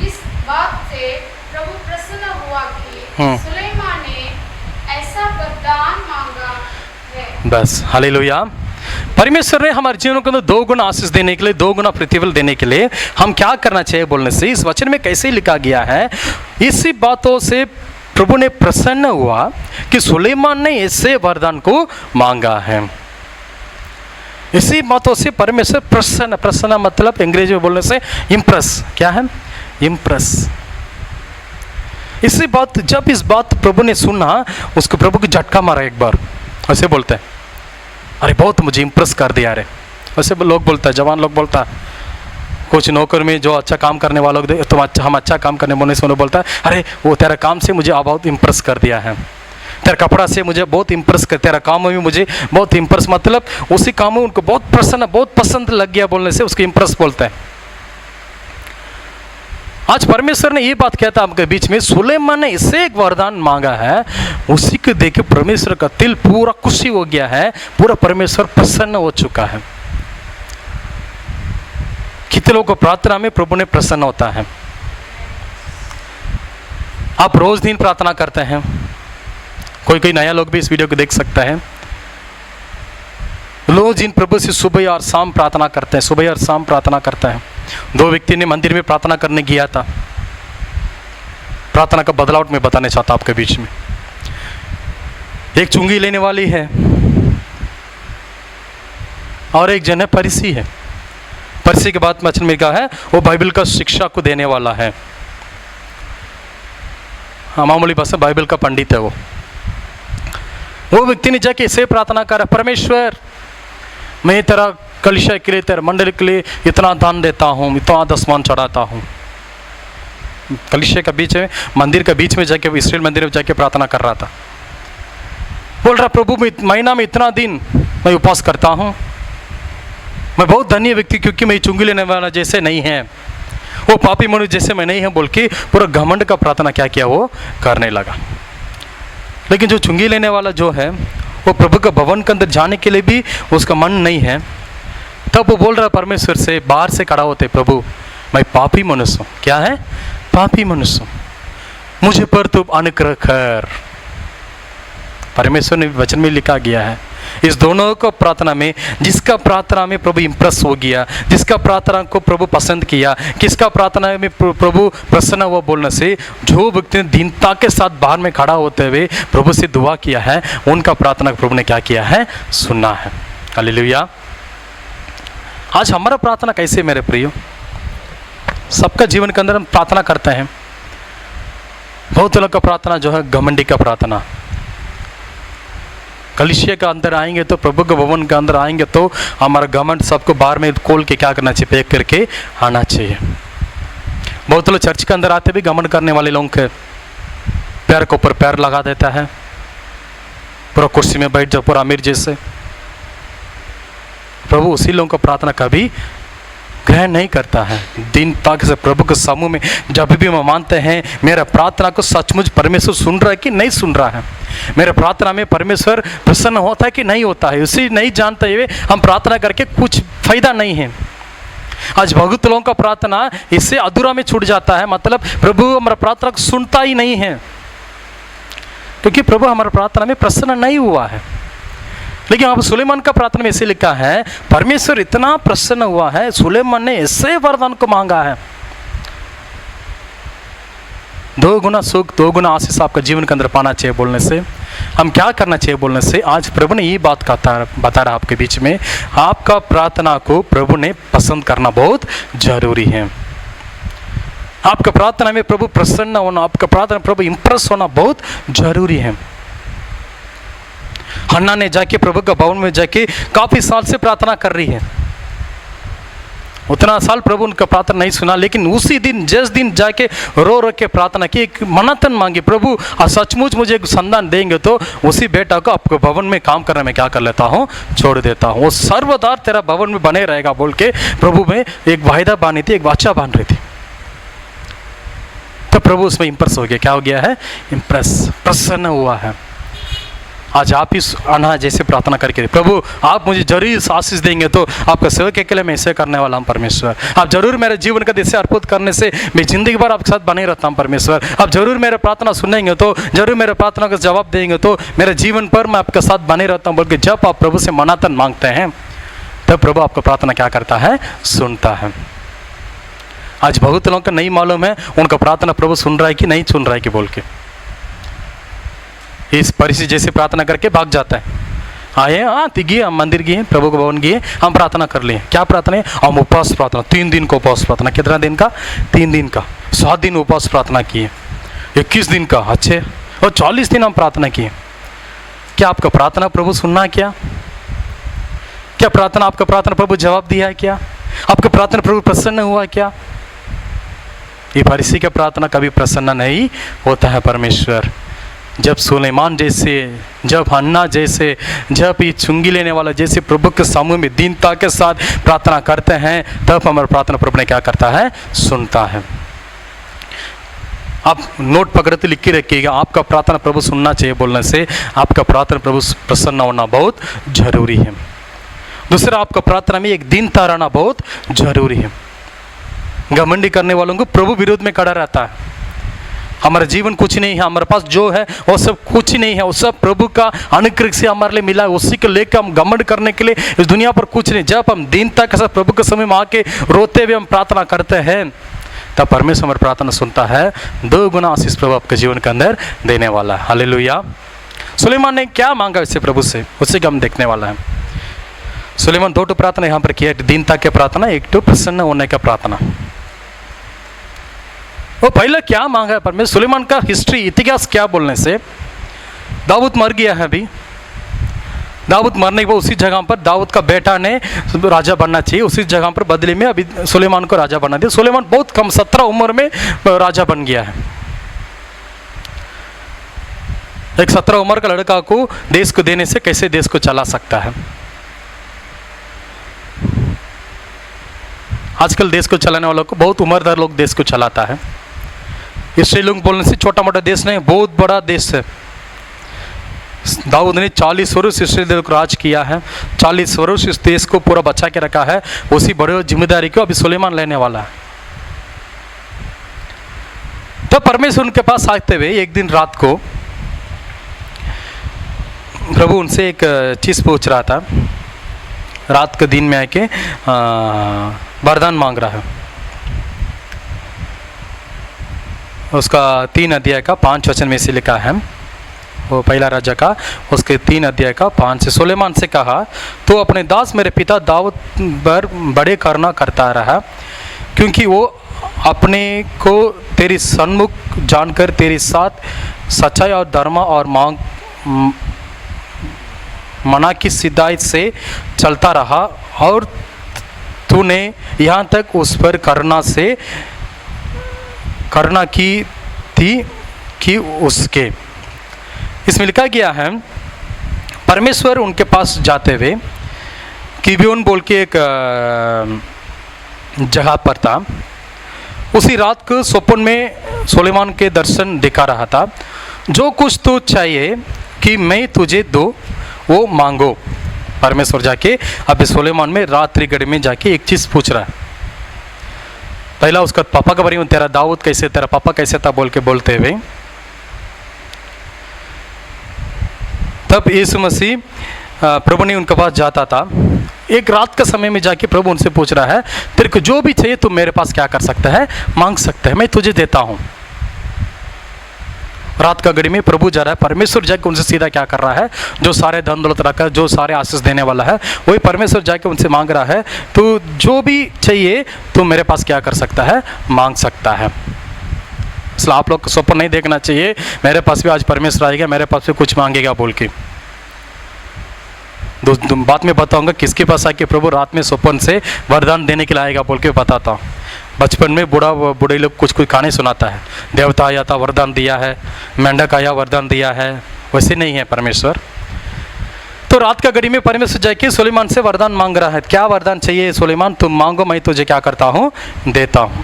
इस बात से प्रभु प्रसन्न हुआ कि सुलेमान ने ऐसा वरदान मांगा है। बस, हालेलुया। परमेश्वर ने हमारे जीवन के अंदर 2 गुना आशीष देने के लिए, 2 गुना प्रतिफल देने के लिए हम क्या करना चाहिए बोलने से, इस वचन में कैसे लिखा गया है। इसी बातों से प्रभु ने प्रसन्न हुआ कि सुलेमान ने ऐसे वरदान को मांगा है। इसी बातों से परमेश्वर प्रसन्न मतलब अंग्रेजी में बोलने से इम्प्रेस, क्या है? इम्प्रेस। इसी बात, जब इस बात प्रभु ने सुना, उसको प्रभु को झटका मारा एक बार। ऐसे बोलते हैं, अरे बहुत मुझे इम्प्रेस कर दिया रे। वैसे लोग बोलता है, जवान लोग बोलता है, कुछ नौकर में जो अच्छा काम करने वालों को तुम अच्छा, हम अच्छा काम करने बोलने से बोलता है, अरे वो तेरा काम से मुझे बहुत इम्प्रेस कर दिया है, तेरा कपड़ा से मुझे बहुत इम्प्रेस कर, तेरा काम में मुझे बहुत इम्प्रेस, मतलब उसी काम में उनको बहुत प्रसन्न, बहुत पसंद लग गया बोलने से उसको इम्प्रेस बोलता है। आज परमेश्वर ने ये बात कहता आपके बीच में, सुलेमान ने इससे एक वरदान मांगा है, उसी को देख के परमेश्वर का दिल पूरा खुशी हो गया है, पूरा परमेश्वर प्रसन्न हो चुका है। कितने लोगों को प्रार्थना में प्रभु ने प्रसन्न होता है? आप रोज दिन प्रार्थना करते हैं, कोई नया लोग भी इस वीडियो को देख सकता है। रोज इन प्रभु से सुबह और शाम प्रार्थना करते हैं, सुबह और शाम प्रार्थना करते हैं। 2 व्यक्ति ने मंदिर में प्रार्थना करने गया था। प्रार्थना का बदलाव मैं बताना चाहता आपके बीच में। एक चुंगी लेने वाली है और एक जन है फरीसी है। फरीसी के बाद वचन में कहा है वो बाइबल का शिक्षा को देने वाला है, मामूली भाषा बाइबल का पंडित है। वो व्यक्ति ने जाके ऐसे प्रार्थना करा, परमेश्वर मैं तेरा कलीसिया के लिए, तेरे मंडल के लिए इतना दान देता हूँ, इतना दसमान चढ़ाता हूँ। कलीसिया का बीच में, मंदिर के बीच में जाके, इसराइल मंदिर में जाके प्रार्थना कर रहा था। बोल रहा प्रभु मैं महीना में इतना दिन मैं उपवास करता हूँ, मैं बहुत धन्य व्यक्ति, क्योंकि मैं चुंगी लेने वाला जैसे नहीं है, वो पापी मनुष्य जैसे मैं नहीं है बोल के पूरा घमंड का प्रार्थना क्या किया वो करने लगा। लेकिन जो चुंगी लेने वाला जो है वो प्रभु का भवन के अंदर जाने के लिए भी उसका मन नहीं है। तब वो बोल रहा परमेश्वर से, बाहर से खड़ा होते, प्रभु मैं पापी मनुष्य हूँ। क्या है? पापी मनुष्य हूँ, मुझे पर तू अनुग्रह कर। परमेश्वर ने वचन में लिखा गया है, इस दोनों को प्रार्थना में, जिसका प्रार्थना में प्रभु इम्प्रेस हो गया, जिसका प्रार्थना को प्रभु पसंद किया, किसका प्रार्थना में प्रभु प्रसन्न हुआ बोलने से, जो व्यक्ति ने दीनता के साथ बाहर में खड़ा होते हुए प्रभु से दुआ किया है, उनका प्रार्थना प्रभु ने क्या किया है? सुना है। हालेलुया। आज हमारा प्रार्थना कैसे मेरे प्रियो? सबका जीवन के अंदर हम प्रार्थना करते हैं। बहुत लोग का प्रार्थना जो है घमंडी का प्रार्थना। कलीसिया के अंदर आएंगे तो, प्रभु के भवन के अंदर आएंगे तो हमारा घमंड सबको बाहर में खोल के क्या करना चाहिए? पैक करके आना चाहिए। बहुत लोग चर्च के अंदर आते भी घमंड करने वाले लोगों के पैर के ऊपर पैर लगा देता है, पूरा कुर्सी में बैठ जाओ पूरा अमीर जैसे। प्रभु उसी लोगों का प्रार्थना कभी ग्रहण नहीं करता है। दिन तक से प्रभु के समूह में जब भी हम मानते हैं मेरा प्रार्थना को सचमुच परमेश्वर सुन रहा है कि नहीं सुन रहा है, मेरे प्रार्थना में परमेश्वर प्रसन्न होता है कि नहीं होता है, उसी नहीं जानते हुए हम प्रार्थना करके कुछ फायदा नहीं है। आज बहुत लोगों का प्रार्थना इससे अधूरा में छूट जाता है, मतलब प्रभु हमारा प्रार्थना को सुनता ही नहीं है, क्योंकि प्रभु हमारा प्रार्थना में प्रसन्न नहीं हुआ है। लेकिन अब सुलेमान का प्रार्थना में ऐसे लिखा है, परमेश्वर इतना प्रसन्न हुआ है, सुलेमान ने ऐसे वरदान को मांगा है। 2 गुना सुख 2 गुना आशीष आपका जीवन के अंदर पाना चाहिए बोलने से। हम क्या करना चाहिए बोलने से, आज प्रभु ने ये बात बता रहा आपके बीच में, आपका प्रार्थना को प्रभु ने पसंद करना बहुत जरूरी है। आपका प्रार्थना में प्रभु प्रसन्न होना, आपका प्रार्थना प्रभु इंप्रेस होना बहुत जरूरी है। हन्ना ने जाके प्रभु का भवन में जाके काफी साल से प्रार्थना कर रही है। उतना साल प्रभु उनका प्रार्थना नहीं सुना, लेकिन उसी दिन जिस दिन जाके रो रो के प्रार्थना की, एक मन्नतन मांगी, प्रभु सचमुच मुझे एक संतान देंगे तो उसी बेटा को आपके भवन में काम करने में क्या कर लेता हूँ, छोड़ देता हूँ। वो सर्वदा तेरा भवन में बने रहेगा बोल के प्रभु में एक वायदा बांधी थी, एक वाचा बांध रही थी। तो प्रभु उसमें इंप्रेस हो गया। क्या हो गया है? इंप्रेस, प्रसन्न हुआ है। आज आप इस अना जैसे प्रार्थना करके, प्रभु आप मुझे जरूर आशीष देंगे तो आपका सेवक के लिए मैं ऐसे करने वाला हूँ परमेश्वर। आप जरूर मेरे जीवन का दिशा अर्पित करने से मैं जिंदगी भर आपके साथ बने रहता हूँ परमेश्वर। आप जरूर मेरे प्रार्थना सुनेंगे तो, जरूर मेरे प्रार्थना का जवाब देंगे तो मेरे जीवन पर मैं आपके साथ बने रहता हूँ। बल्कि जब आप प्रभु से मनातन मांगते हैं तब प्रभु आपका प्रार्थना क्या करता है? सुनता है। आज बहुत लोगों को नहीं मालूम है उनका प्रार्थना प्रभु सुन रहा है कि नहीं सुन रहा है कि बोल के, इस परिस्थिति जैसे प्रार्थना करके भाग जाता है। आए हाँ गए, हम मंदिर गए, प्रभु को भवन गए, हम प्रार्थना कर लिए। क्या प्रार्थना है? हम उपवास प्रार्थना, 3 दिन को उपवास प्रार्थना। कितना दिन का? 3 दिन का। 7 दिन उपवास प्रार्थना किए, 21 दिन का, अच्छे, और 40 दिन हम प्रार्थना किए। क्या आपका प्रार्थना प्रभु सुनना है? क्या प्रार्थना, आपका प्रार्थना प्रभु जवाब दिया है? क्या आपका प्रार्थना प्रभु प्रसन्न हुआ है? क्या ये फरीसी का प्रार्थना कभी प्रसन्न नहीं होता है परमेश्वर। जब सुलेमान जैसे, जब हन्ना जैसे, जब ये चुंगी लेने वाला जैसे प्रभु के समूह में दीनता के साथ प्रार्थना करते हैं, तब हमारा प्रार्थना प्रभु ने क्या करता है? सुनता है। आप नोट पकड़ते लिख के रखिएगा, आपका प्रार्थना प्रभु सुनना चाहिए बोलने से आपका प्रार्थना प्रभु प्रसन्न होना बहुत जरूरी है। दूसरा, आपका प्रार्थना में एक दीनता रहना बहुत जरूरी है। घमंडी करने वालों को प्रभु विरोध में खड़ा रहता है। हमारा जीवन कुछ नहीं है, हमारे पास जो है वो सब कुछ नहीं है, वो सब प्रभु का अनुग्रह से हमारे लिए मिला है। उसी को लेकर हम घमंड करने के लिए इस दुनिया पर कुछ नहीं। जब हम दीनता के साथ प्रभु के समय में आके रोते हुए हम प्रार्थना करते हैं, तब परमेश्वर हमारी प्रार्थना सुनता है। 2 गुना आशीष प्रभु आपके जीवन के अंदर देने वाला है। हालेलुया। सुलेमान ने क्या मांगा इससे प्रभु से, उसी को हम देखने वाला है। सुलेमान 2 प्रार्थना यहाँ पर किया, एक दीनता के प्रार्थना, एक प्रसन्न होने का प्रार्थना। वो पहले क्या मांगा है परमेश्वर? सुलेमान का हिस्ट्री, इतिहास क्या बोलने से, दाऊद मर गया है अभी। दाऊद मरने के बाद उसी जगह पर दाऊद का बेटा ने राजा बनना चाहिए, उसी जगह पर बदले में अभी सुलेमान को राजा बना दिया। सुलेमान बहुत कम 17 उम्र में राजा बन गया है। एक 17 उम्र का लड़का को देश को देने से कैसे देश को चला सकता है? आजकल देश को चलाने वालों को बहुत उम्रदार लोग देश को चलाता है। इसलिए लोग बोलने से छोटा मोटा देश नहीं, बहुत बड़ा देश है। दाऊद ने 40 वर्ष इसराइल को राज किया है, 40 वर्ष इस देश को पूरा बचा के रखा है। उसी बड़े जिम्मेदारी को अभी सुलेमान लेने वाला है। तो परमेश्वर उनके पास आते हुए एक दिन रात को प्रभु उनसे एक चीज पूछ रहा था। रात के दिन में आके वरदान मांग रहा है। उसका 3 अध्याय का 5 वचन में से लिखा है, वो पहला राजा का उसके 3 अध्याय का 5 से। सुलेमान से कहा, तो अपने दास मेरे पिता दाऊद पर बड़े करना करता रहा, क्योंकि वो अपने को तेरी सन्मुख जानकर तेरे साथ सच्चाई और धर्म और मना की सिद्धांत से चलता रहा, और तूने यहाँ तक उस पर करना की थी कि उसके। इसमें लिखा गया है, परमेश्वर उनके पास जाते हुए गिबोन बोल के एक जगह पर था। उसी रात को स्वप्न में सुलेमान के दर्शन दिखा रहा था। जो कुछ तू चाहिए कि मैं तुझे दो वो मांगो। परमेश्वर जाके अब सुलेमान में रात्रि घड़ी में जाके एक चीज पूछ रहा है। पहला उसका पापा के बारे में, तेरा दाऊद कैसे, तेरा पापा कैसे था बोल के बोलते हुए, तब यीशु मसीह प्रभु ने उनके पास जाता था। एक रात का समय में जाके प्रभु उनसे पूछ रहा है, तेरे को जो भी चाहिए तुम मेरे पास क्या कर सकता है, मांग सकता है, मैं तुझे देता हूं। रात का घड़ी में प्रभु जा रहा है, परमेश्वर जाके उनसे सीधा क्या कर रहा है, जो सारे धन दौलत रखा है, जो सारे आशीष देने वाला है, वही परमेश्वर जाके उनसे मांग रहा है, तो जो भी चाहिए तो मेरे पास क्या कर सकता है, मांग सकता है। इसलिए आप लोग को स्वप्न नहीं देखना चाहिए मेरे पास भी आज परमेश्वर आएगा, मेरे पास भी कुछ मांगेगा बोल के। बात में बताऊंगा किसके पास आके प्रभु रात में स्वप्न से वरदान देने के लिए आएगा बोल के बताता हूँ। बचपन में बूढ़े लोग कुछ कहानी सुनाता है, देवता आया था वरदान दिया है, मेंढक आया वरदान दिया है, वैसे नहीं है परमेश्वर। तो रात का घड़ी में परमेश्वर जाके सुलेमान से वरदान मांग रहा है। क्या वरदान चाहिए सुलेमान, तुम मांगो, मैं तुझे क्या करता हूँ, देता हूँ।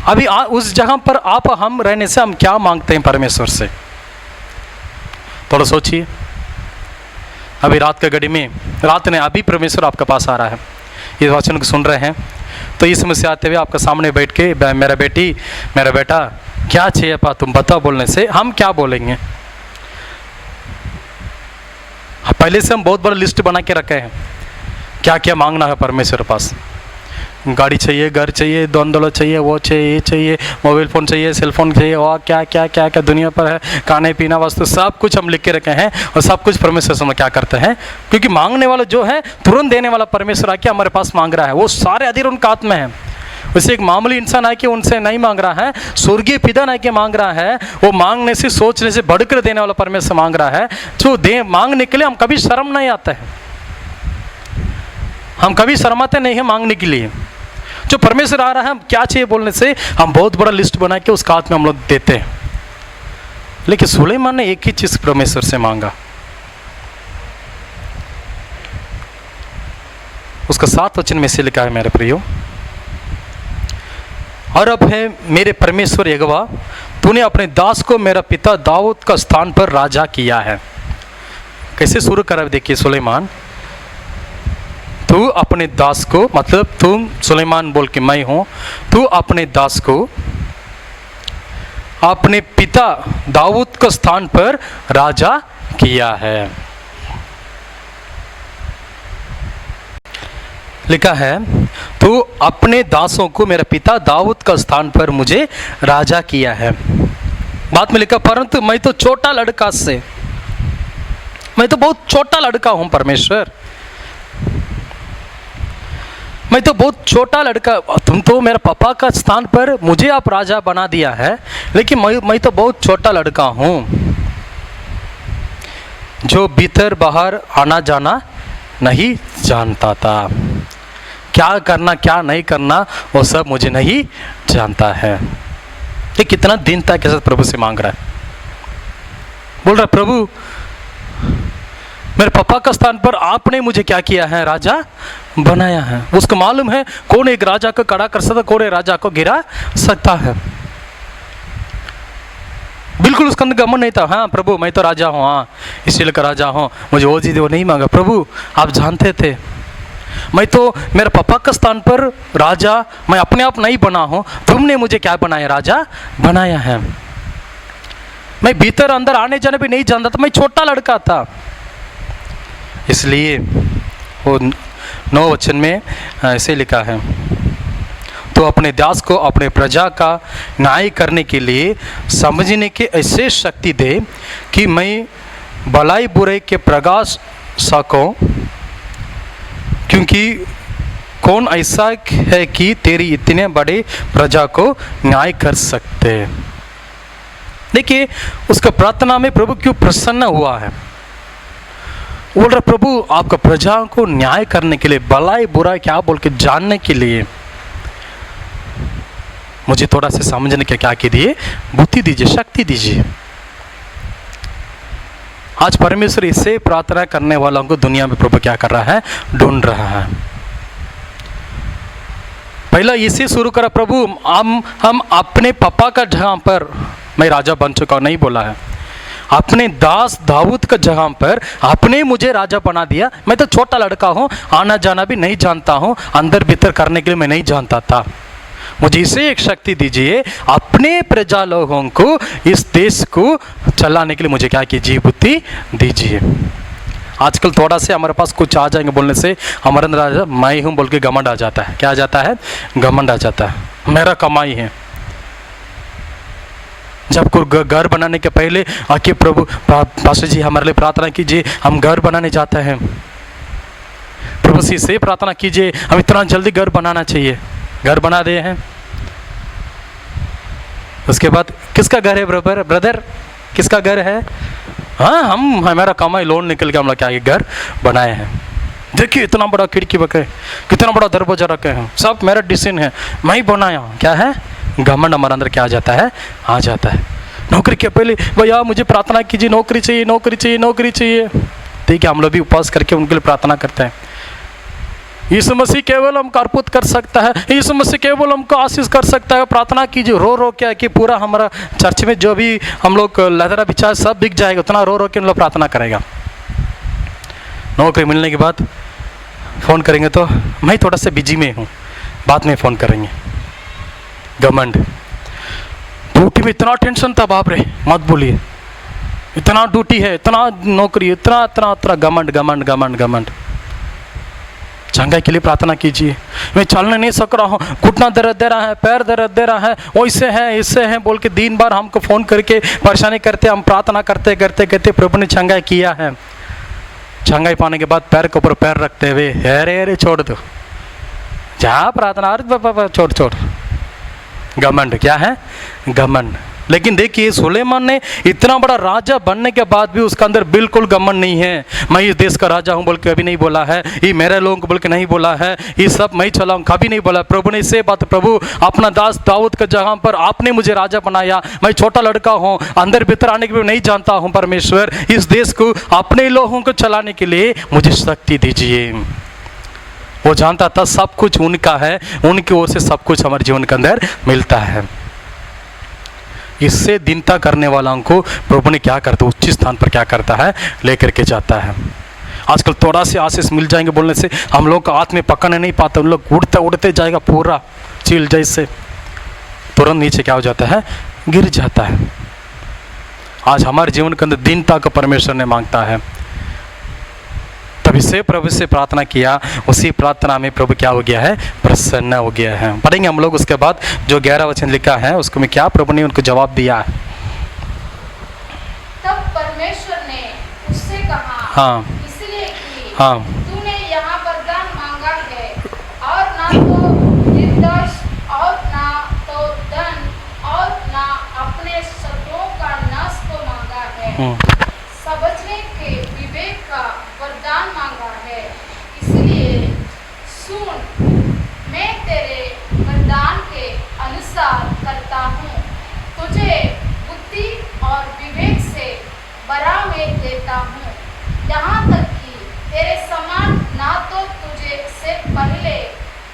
अभी उस जगह पर आप हम रहने से हम क्या मांगते हैं परमेश्वर से, थोड़ा सोचिए। अभी रात का घड़ी में, रात ने अभी परमेश्वर आपके पास आ रहा है, ये वचन को सुन रहे हैं, तो इस समय से आते हुए आपके सामने बैठ के मेरा बेटी, मेरा बेटा क्या चाहिए पा, तुम बताओ बोलने से हम क्या बोलेंगे। पहले से हम बहुत बड़ा लिस्ट बना के रखे हैं क्या क्या मांगना है परमेश्वर पास। गाड़ी चाहिए, घर चाहिए, धन दौलत चाहिए, वो चाहिए, ये चाहिए, मोबाइल फ़ोन चाहिए, सेल फोन चाहिए, और क्या क्या क्या क्या दुनिया पर है, खाने पीना वस्तु सब कुछ हम लिख के रखे हैं, और सब कुछ परमेश्वर से हम क्या करते हैं, क्योंकि मांगने वाला जो है तुरंत देने वाला परमेश्वर आके हमारे पास मांग रहा है, वो सारे अधिकार उनका हाथ में है। वैसे एक मामूली इंसान आके उनसे नहीं मांग रहा है, स्वर्गीय पिता आके मांग रहा है, वो मांगने से सोचने से बढ़कर देने वाला परमेश्वर मांग रहा है। जो मांगने के लिए हम कभी शर्म नहीं आता है, हम कभी शर्माते नहीं हैं मांगने के लिए। जो परमेश्वर आ रहा है, हम क्या चाहिए बोलने से हम बहुत बड़ा लिस्ट बना के उसका हाथ में हम लोग देते हैं। लेकिन सुलेमान ने एक ही चीज परमेश्वर से मांगा, उसका 7 वचन में से लिखा है, मेरे प्रियो, और अब है मेरे परमेश्वर यहोवा, तूने अपने दास को मेरा पिता दाऊद का स्थान पर राजा किया है। कैसे शुरू करा देखिए सुलेमान, तू अपने दास को, मतलब तुम सुलेमान बोल के मैं हूं, तू अपने दास को अपने पिता दाऊद के स्थान पर राजा किया है। लिखा है तू अपने दासों को मेरा पिता दाऊद का स्थान पर मुझे राजा किया है। बाद में लिखा परंतु मैं तो छोटा लड़का से, मैं तो बहुत छोटा लड़का हूं परमेश्वर, मैं तो बहुत छोटा लड़का, तुम तो मेरे पापा का स्थान पर मुझे आप राजा बना दिया है, लेकिन मैं तो बहुत छोटा लड़का हूं, जो भीतर बाहर आना जाना नहीं जानता था, क्या करना क्या नहीं करना वो सब मुझे नहीं जानता है। ये कितना दिन तक कैसे प्रभु से मांग रहा है, बोल रहा प्रभु मेरे पापा का स्थान पर आपने मुझे क्या किया है, राजा बनाया है। उसको मालूम है कौन एक राजा को खड़ा कर सकता, कौन एक राजा को गिरा सकता है। बिल्कुल उसके अंदर घमंड नहीं था, हाँ प्रभु मैं तो राजा हूँ, हाँ इसीलिए का राजा हूँ, मुझे वो चीज़ वो नहीं मांगा। प्रभु आप जानते थे मैं तो मेरे पापा का स्थान पर राजा मैं अपने आप नहीं बना हूँ, तुमने मुझे क्या बनाया, राजा बनाया है। मैं भीतर अंदर आने जाने भी नहीं जानता था, मैं छोटा लड़का था। इसलिए वो 9 वचन में ऐसे लिखा है, तो अपने दास को अपने प्रजा का न्याय करने के लिए समझने के ऐसे शक्ति दे कि मैं भलाई बुराई के प्रकाश सकूं, क्योंकि कौन ऐसा है कि तेरी इतने बड़े प्रजा को न्याय कर सकते। देखिए उसका प्रार्थना में प्रभु क्यों प्रसन्न हुआ है, बोल रहा प्रभु आपका प्रजा को न्याय करने के लिए, भलाई बुरा क्या बोल के जानने के लिए मुझे थोड़ा सा समझने के क्या कीजिए, बुद्धि दीजिए, शक्ति दीजिए। आज परमेश्वर इससे प्रार्थना करने वालों को दुनिया में प्रभु क्या कर रहा है, ढूंढ रहा है। पहला इसे शुरू करा, प्रभु हम अपने पापा का जगह पर मैं राजा बन चुका नहीं बोला है, अपने दास दाऊद का जगह पर आपने मुझे राजा बना दिया। मैं तो छोटा लड़का हूँ, आना जाना भी नहीं जानता हूँ, अंदर भीतर करने के लिए मैं नहीं जानता था। मुझे इसे एक शक्ति दीजिए, अपने प्रजा लोगों को इस देश को चलाने के लिए मुझे क्या कीजिए, बुद्धि दीजिए। आजकल थोड़ा से हमारे पास कुछ आ जाएंगे बोलने से हमारे अंदर मैं हूँ बोल के घमंड आ जाता है। क्या आ जाता है, घमंड आ जाता है, मेरा कमाई है। जब कोई घर बनाने के पहले आके प्रभु पास्टर जी हमारे लिए प्रार्थना कीजिए, हम घर बनाने जाते हैं। प्रभु से प्रार्थना कीजिए, हम इतना जल्दी घर बनाना चाहिए। घर बना दिए हैं, उसके बाद किसका घर है ब्रदर किसका घर है? हाँ, हमारा कमाई लोन निकल के हम लोग क्या घर बनाए हैं। देखिए इतना बड़ा खिड़की बके, कितना बड़ा दरवाजा रखे हैं, सब मेरा डिसीजन है, मैं ही बनाया। क्या है? घमंड हमारे अंदर क्या आ जाता है? आ जाता है। नौकरी के पहले भैया मुझे प्रार्थना कीजिए, नौकरी चाहिए नौकरी चाहिए नौकरी चाहिए। ठीक है, हम लोग भी उपवास करके उनके लिए प्रार्थना करते हैं। यीशु मसीह केवल हमको अर्पित कर सकता है, यीशु मसीह केवल हमको आशीष कर सकता है। प्रार्थना कीजिए, रो रो क्या कि पूरा हमारा चर्च में जो भी हम लोग लदरा बिछा सब बिक जाएगा, उतना रो रो के हम लोग प्रार्थना करेगा। नौकरी मिलने के बाद फ़ोन करेंगे तो मैं थोड़ा सा बिजी में हूँ, बाद में फ़ोन करेंगे। घमंड। ड्यूटी में इतना टेंशन था, बाप रे मत बोलिए, इतना ड्यूटी है, इतना नौकरी, इतना इतना इतना घमंड घमंड घमंड घमंड। चंगाई के लिए प्रार्थना कीजिए। मैं चलने नहीं सक रहा हूँ, घुटना दर्द दे रहा है, पैर दर्द दे रहा है, वैसे है इससे है बोल के दिन भर हमको फ़ोन करके परेशानी करते, हम प्रार्थना करते करते करते प्रभु ने चंगाई किया है। चंगाई पाने के बाद पैर के ऊपर पैर रखते हुए अरे अरे छोड़ दो, जहाँ प्रार्थना अरे छोड़ छोड़। घमंड क्या है? घमंड। लेकिन देखिए सुलेमान ने इतना बड़ा राजा बनने के बाद भी उसका अंदर बिल्कुल घमंड नहीं है। मैं इस देश का राजा हूँ बोल के कभी नहीं बोला है, ये मेरे लोगों को बोल के नहीं बोला है, ये सब मैं चलाऊँ कभी नहीं बोला। प्रभु ने इससे बात, प्रभु अपना दास दाऊद के जगह पर आपने मुझे राजा बनाया, मैं छोटा लड़का हूँ, अंदर भीतर आने के भी नहीं जानता हूँ। परमेश्वर इस देश को अपने लोगों को चलाने के लिए मुझे शक्ति दीजिए। वो जानता था सब कुछ उनका है, उनकी ओर से सब कुछ हमारे जीवन के अंदर मिलता है। इससे दीनता करने वालों को प्रभु ने क्या करता है? उच्च स्थान पर क्या करता है? लेकर के जाता है। आजकल थोड़ा से आशीष मिल जाएंगे बोलने से हम लोग का हाथ में पकड़ने नहीं पाते, उन लोग उड़ते उड़ते जाएगा पूरा चील जैसे, तुरंत नीचे क्या हो जाता है? गिर जाता है। आज हमारे जीवन के अंदर दीनता को परमेश्वर ने मांगता है। तभी से प्रभु से प्रार्थना किया, उसी प्रार्थना में प्रभु क्या हो गया है? प्रसन्न हो गया है। पढ़ेंगे हम लोग उसके बाद जो 11 वचन लिखा है उसको में क्या प्रभु ने उनको जवाब दिया है। तब परमेश्वर ने उससे कहा, हाँ इसलिए कि हाँ तूने यहाँ वरदान मांगा है, और ना तो निर्दोष और ना तो धन और ना अपने शत्रुओं का नाश को मांगा है, समझने के विवेक का वरदान मांगा है। इसलिए सुन, मैं तेरे वरदान के अनुसार करता हूँ, तुझे बुद्धि और विवेक से बड़ा मैं देता हूँ, यहाँ तक कि तेरे समान ना तो तुझे से पहले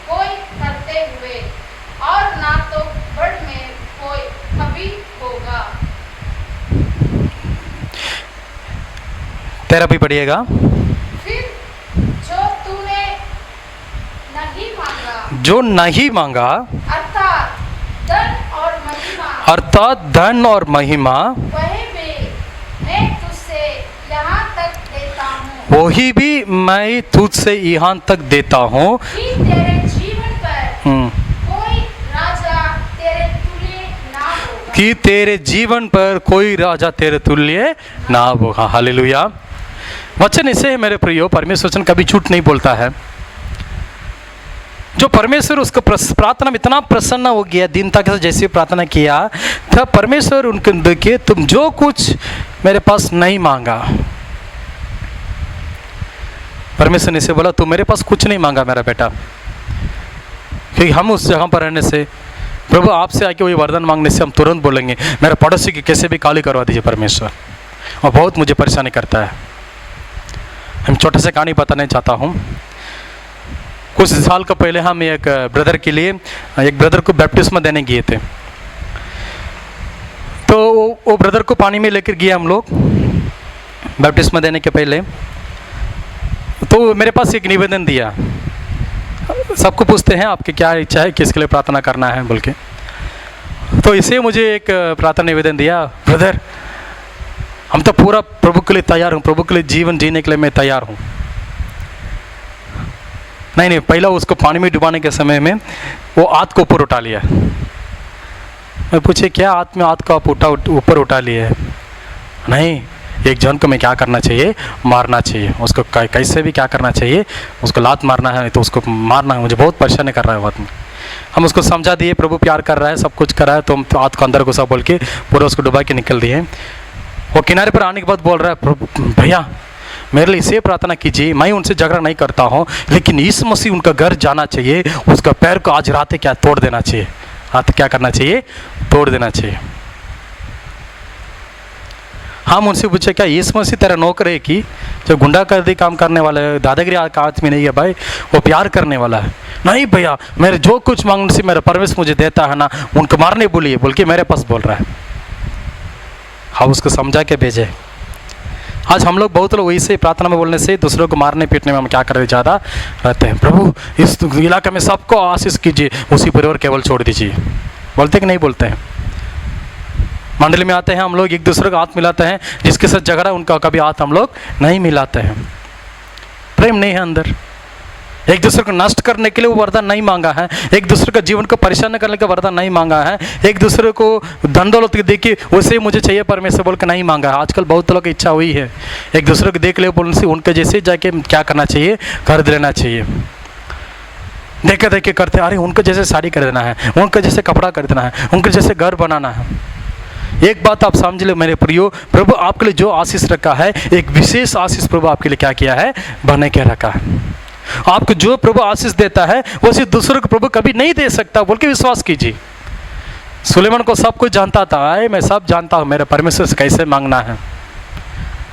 कोई करते हुए और ना तो बढ़ में कोई कभी होगा। तेरा भी पढ़िएगा। फिर जो तूने नहीं मांगा, जो नहीं मांगा अर्थात धन और महिमा, अर्थात धन और महिमा, वही भी मैं तुझसे यहाँ तक देता हूँ, वही भी मैं तुझसे यहाँ तक देता हूँ कि तेरे जीवन पर कोई राजा तेरे तुल्य ना होगा। कि तेरे जीवन पर कोई राजा तेरे तुल्य ना होगा। हालेलुया। वचन इसे है मेरे प्रियो, परमेश्वर वचन कभी झूठ नहीं बोलता है। जो परमेश्वर उसको प्रार्थना में इतना प्रसन्न हो गया, दीनता के साथ जैसे प्रार्थना किया था, परमेश्वर उनको देखिए तुम जो कुछ मेरे पास नहीं मांगा, परमेश्वर ने इसे बोला तू मेरे पास कुछ नहीं मांगा मेरा बेटा। क्योंकि हम उस जगह पर रहने से, प्रभु आपसे आके वही वरदान मांगने से हम तुरंत बोलेंगे मेरे पड़ोसी की कैसे भी काली करवा दीजिए परमेश्वर, और बहुत मुझे परेशानी करता है। हम छोटे से कहानी बताना चाहता हूँ। कुछ साल का पहले हम एक ब्रदर के लिए, एक ब्रदर को बैप्टिस्मा देने गए थे। तो वो ब्रदर को पानी में लेकर गए हम लोग बैप्टिस्मा देने के पहले। तो मेरे पास एक निवेदन दिया, सबको पूछते हैं आपकी क्या इच्छा है, किसके लिए प्रार्थना करना है बोल के। तो इसे मुझे एक प्रार्थना निवेदन दिया, ब्रदर हम तो पूरा प्रभु के लिए तैयार हूँ, प्रभु के लिए जीवन जीने के लिए मैं तैयार हूँ। नहीं, पहला उसको पानी में डुबाने के समय में वो हाथ को ऊपर उठा लिया, मैं पूछे क्या हाथ को आप ऊपर उठा लिए है? नहीं, एक जन को मैं क्या करना चाहिए, मारना चाहिए उसको, कैसे भी क्या करना चाहिए, उसको लात मारना है, तो उसको मारना है। मुझे बहुत परेशान कर रहा है बात में। हम उसको समझा दिए प्रभु प्यार कर रहा है, सब कुछ कर रहा है, तो हम हाथ को अंदर घुसा बोल के पूरा उसको डुबा के निकल दिए। वो किनारे पर आने के बाद बोल रहा है, प्रभु भैया मेरे लिए इसे प्रार्थना कीजिए, मैं उनसे झगड़ा नहीं करता हूँ, लेकिन यीशु मसीह उनका घर जाना चाहिए, उसका पैर को आज रात क्या तोड़ देना चाहिए, हाथ क्या करना चाहिए, तोड़ देना चाहिए। हम उनसे पूछे क्या यीशु मसीह तेरा नौकर है कि जो गुंडागर्दी काम करने वाला है, दादागिरी काज में नहीं है भाई, वो प्यार करने वाला है। नहीं भैया, मेरे जो कुछ मांगने से मेरा परमेश्वर मुझे देता है ना, उनको मारने बोलिए बोल के मेरे पास बोल रहा है। हम उसको समझा के भेजे। आज हम लोग बहुत लोग वैसे प्रार्थना में बोलने से दूसरों को मारने पीटने में हम क्या करते ज़्यादा रहते हैं। प्रभु इस इलाके में सबको आशीष कीजिए, उसी परिवार केवल छोड़ दीजिए, बोलते कि नहीं बोलते हैं? मंडली में आते हैं हम लोग, एक दूसरे का हाथ मिलाते हैं, जिसके साथ झगड़ा उनका कभी हाथ हम लोग नहीं मिलाते हैं। प्रेम नहीं है अंदर। एक दूसरे को नष्ट करने के लिए वो वरदान नहीं मांगा है, एक दूसरे का जीवन को परेशान करने का वरदान नहीं मांगा है, एक दूसरे को धन दौलत देखिए वैसे मुझे चाहिए परमेश्वर बोल के नहीं मांगा है। आजकल बहुत लोगों की इच्छा हुई है एक दूसरे को देख ले बोलने से उनके जैसे जाके क्या करना चाहिए, खरीद लेना चाहिए। देखे देखे करते, अरे उनके जैसे साड़ी खरीदना है, उनके जैसे कपड़ा खरीदना है, उनके जैसे घर बनाना है। एक बात आप समझ लो मेरे प्रियो, प्रभु आपके लिए जो आशीष रखा है, एक विशेष आशीष प्रभु आपके लिए क्या किया है, बने के रखा है। आपको जो प्रभु आशीष देता है वो सिर्फ दूसरों को प्रभु कभी नहीं दे सकता बोल के विश्वास कीजिए। सुलेमान को सब कुछ जानता था, मैं सब जानता हूँ मेरे परमेश्वर से कैसे मांगना है।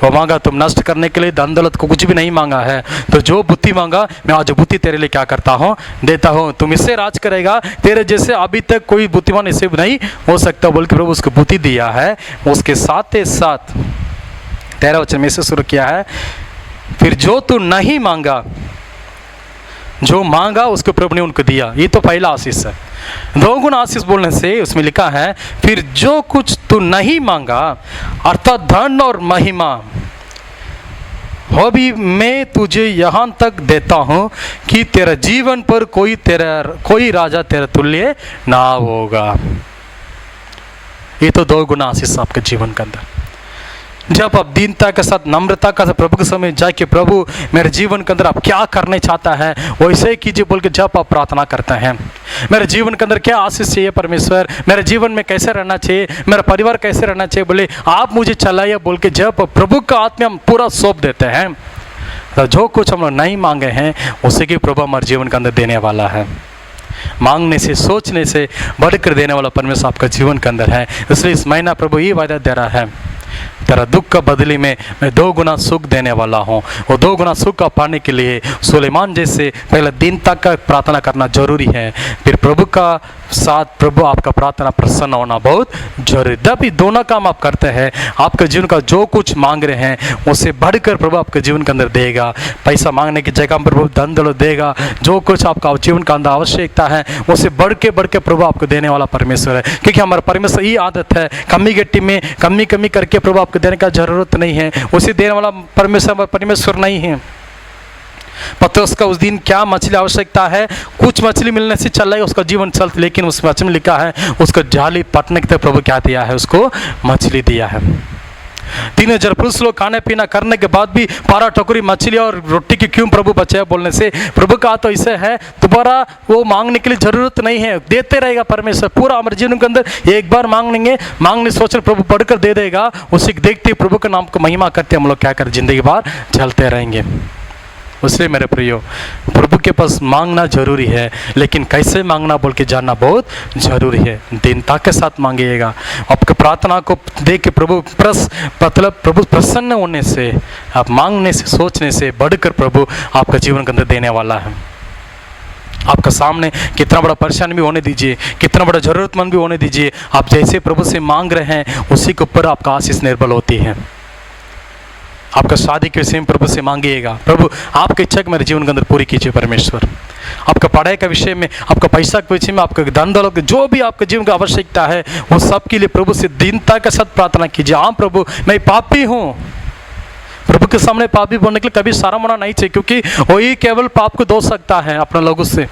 वो मांगा तुम नष्ट करने के लिए, धन दौलत को कुछ भी नहीं मांगा है, तो जो बुद्धि मांगा मैं आज बुद्धि तेरे लिए क्या करता हूँ, देता हूँ, तुम इससे राज करेगा, तेरे जैसे अभी तक कोई बुद्धिमान इससे नहीं हो सकता बोल के प्रभु उसको बुद्धि दिया है। उसके साथ ही साथ 13 वचन में से शुरू किया है, फिर जो तू नहीं मांगा, जो मांगा उसको प्रभु ने उनको दिया। ये तो पहला आशीष है। 2 गुना आशीष बोलने से उसमें लिखा है, फिर जो कुछ तू नहीं मांगा अर्थात धन और महिमा हो भी मैं तुझे यहाँ तक देता हूँ कि तेरा जीवन पर कोई राजा तेरा तुल्य ना होगा। ये तो 2 गुना आशीष आपके जीवन के अंदर। जब आप दीनता के साथ, नम्रता के साथ प्रभु के समय जाके प्रभु मेरे जीवन के अंदर आप क्या करने चाहता है वैसे ही कीजिए बोल के जब आप प्रार्थना करते हैं, मेरे जीवन के अंदर क्या आशीष चाहिए परमेश्वर, मेरे जीवन में कैसे रहना चाहिए, मेरा परिवार कैसे रहना चाहिए, बोले आप मुझे चलाइए बोल के जब प्रभु का हाथ में हम पूरा सौंप देते हैं, तो जो कुछ हम लोग नहीं मांगे हैं उसी की प्रभु हमारे जीवन के अंदर देने वाला है। मांगने से, सोचने से बढ़कर देने वाला परमेश्वर आपका जीवन के अंदर है। इसलिए इस महीना प्रभु ये वादा दे रहा है, तेरा दुख का बदले में मैं 2 गुना सुख देने वाला हूँ। वो 2 गुना सुख का पाने के लिए सुलेमान जैसे पहले दीनता का प्रार्थना करना जरूरी है, फिर प्रभु का साथ प्रभु आपका प्रार्थना प्रसन्न होना बहुत जरूरी। जब ये दोनों काम आप करते हैं, आपके जीवन का जो कुछ मांग रहे हैं उससे बढ़कर प्रभु आपके जीवन के अंदर देगा। पैसा मांगने की जगह पर प्रभु धन दौलत देगा। जो कुछ आपका जीवन का अंदर आवश्यकता है उससे बढ़ के प्रभु आपको देने वाला परमेश्वर है। क्योंकि हमारा परमेश्वर ये आदत है, कमी गट्टी में कमी करके प्रभु आपको देने का जरूरत नहीं है। उसे देने वाला परमेश्वर नहीं है। पतरस का उस दिन क्या मछली आवश्यकता है, कुछ मछली मिलने से चल रहा है उसका जीवन चलता, लेकिन उस मछली में लिखा है उसको जाली पटने के तक प्रभु क्या दिया है, उसको मछली दिया है। 3000 पुरुष लोग खाने पीना करने के बाद भी 12 टोकरी मछली और रोटी की क्यों प्रभु बचाया बोलने से प्रभु का तो इसे है, दोबारा वो मांगने के लिए जरूरत नहीं है, देते रहेगा परमेश्वर पूरा हमारे जीवन के अंदर। एक बार मांगने सोच प्रभु पढ़कर दे देगा, उसे देखते प्रभु के नाम को महिमा करते हम लोग क्या कर जिंदगी भर चलते रहेंगे। इसलिए मेरे प्रियो, प्रभु के पास मांगना जरूरी है, लेकिन कैसे मांगना बोल के जानना बहुत जरूरी है। दीनता के साथ मांगिएगा। आपके प्रार्थना को देख के प्रभु प्रसन्न होने से, आप मांगने से, सोचने से बढ़कर प्रभु आपका जीवन के अंदर देने वाला है। आपका सामने कितना बड़ा परेशान भी होने दीजिए, कितना बड़ा जरूरतमंद भी होने दीजिए, आप जैसे प्रभु से मांग रहे हैं उसी के ऊपर आपका आशीष निर्भर होती है। आपका शादी के विषय में प्रभु से मांगिएगा, प्रभु आपकी इच्छा मेरे जीवन के अंदर पूरी कीजिए परमेश्वर। आपका पढ़ाई के विषय में, आपका पैसा के विषय में, आपका धन दौलत, जो भी आपके जीवन की आवश्यकता है वो सब के लिए प्रभु से दीनता के साथ प्रार्थना कीजिए। हाँ प्रभु मैं पापी हूँ। प्रभु के सामने पापी बनने के लिए कभी शर्म होना नहीं चाहिए, क्योंकि वही केवल पाप को धो सकता है अपने लोगों से।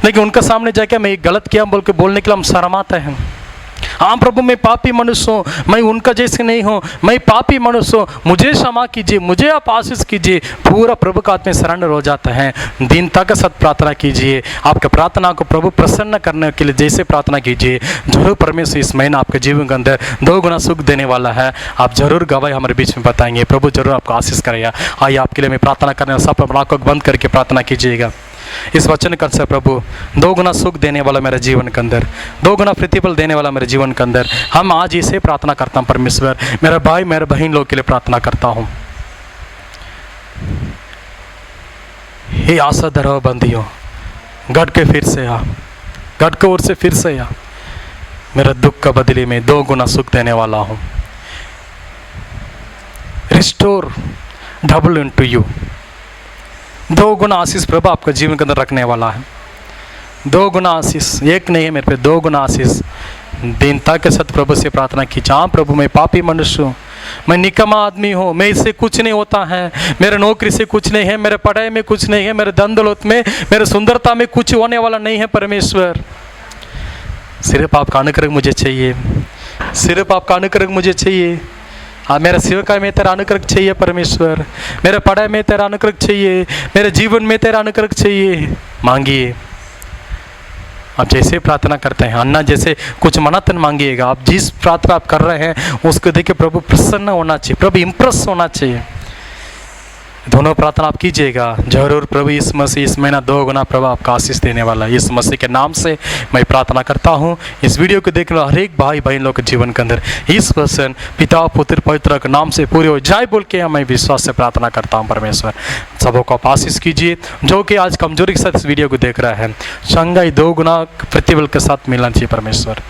लेकिन उनका सामने जाके मैं ये गलत किया बोल के बोलने के लिए हम शर्माते हैं। हाँ प्रभु, मैं पापी मनुष्य हूँ, मैं उनका जैसे नहीं हूँ, मैं पापी मनुष्य हूँ, मुझे क्षमा कीजिए, मुझे आप आशीष कीजिए। पूरा प्रभु का हाथ में सरेंडर हो जाता है। दीनता के साथ प्रार्थना कीजिए। आपके प्रार्थना को प्रभु प्रसन्न करने के लिए जैसे प्रार्थना कीजिए, जरूर परमेश्वर इस महीना आपके जीवन के अंदर 2 गुना सुख देने वाला है। आप जरूर गवाही हमारे बीच में बताएंगे। प्रभु जरूर आपको आशीष करेगा। आइए आपके लिए मैं प्रार्थना करने, सब अपना आंखों को बंद करके प्रार्थना कीजिएगा। इस वचन का से प्रभु 2 गुना सुख देने वाला मेरे जीवन के अंदर, 2 गुना प्रतिफल देने वाला मेरे जीवन के अंदर, हम आज इसे प्रार्थना करता हूँ। परमेश्वर, मेरा भाई मेरे बहन लोग के लिए प्रार्थना करता हूँ। हे आशा धरो बंदियों, गढ़ के फिर से आ, गढ़ के ओर से फिर से आ। मेरा दुख का बदले में 2 गुना सुख देने वाला हूँ। Restore double into you. 2 गुना आशीष प्रभु आपका जीवन के अंदर रखने वाला है। 2 गुना आशीष, एक नहीं है मेरे पे, 2 गुना आशीष। दीनता के साथ प्रभु से प्रार्थना की। हाँ प्रभु, मैं पापी मनुष्य हूँ, मैं निकम्मा आदमी हूँ, मैं इससे कुछ नहीं होता है, मेरे नौकरी से कुछ नहीं है, मेरे पढ़ाई में कुछ नहीं है, मेरे धन दौलत में, मेरे सुंदरता में कुछ होने वाला नहीं है। परमेश्वर, सिर्फ आपका अनुग्रह मुझे चाहिए, सिर्फ आपका अनुग्रह मुझे चाहिए। हाँ, मेरा सेवकाई में तेरा अनुग्रह चाहिए परमेश्वर, मेरे पढ़ाई में तेरा अनुग्रह चाहिए, मेरे जीवन में तेरा अनुग्रह चाहिए। मांगिए। आप जैसे प्रार्थना करते हैं, अन्ना जैसे कुछ मनातन मांगिएगा। आप जिस प्रार्थना आप कर रहे हैं उसको देखिए प्रभु प्रसन्न होना चाहिए, प्रभु इम्प्रेस होना चाहिए। दोनों प्रार्थना आप कीजिएगा। जरूर प्रभु इस मसीह इस महीना 2 गुना प्रभु आपका आशीष देने वाला है। इस मसीह के नाम से मैं प्रार्थना करता हूँ। इस वीडियो को देखने वाला हर एक भाई बहन लोग के जीवन के अंदर इस वचन पिता पुत्र पवित्र के नाम से पूरे हो जाए बोल के मैं विश्वास से प्रार्थना करता हूँ। परमेश्वर सबों को आप आशीष कीजिए। जो कि आज कमजोरी के साथ इस वीडियो को देख रहा है, चंगाई 2 गुना प्रतिबल के साथ मिलना चाहिए। परमेश्वर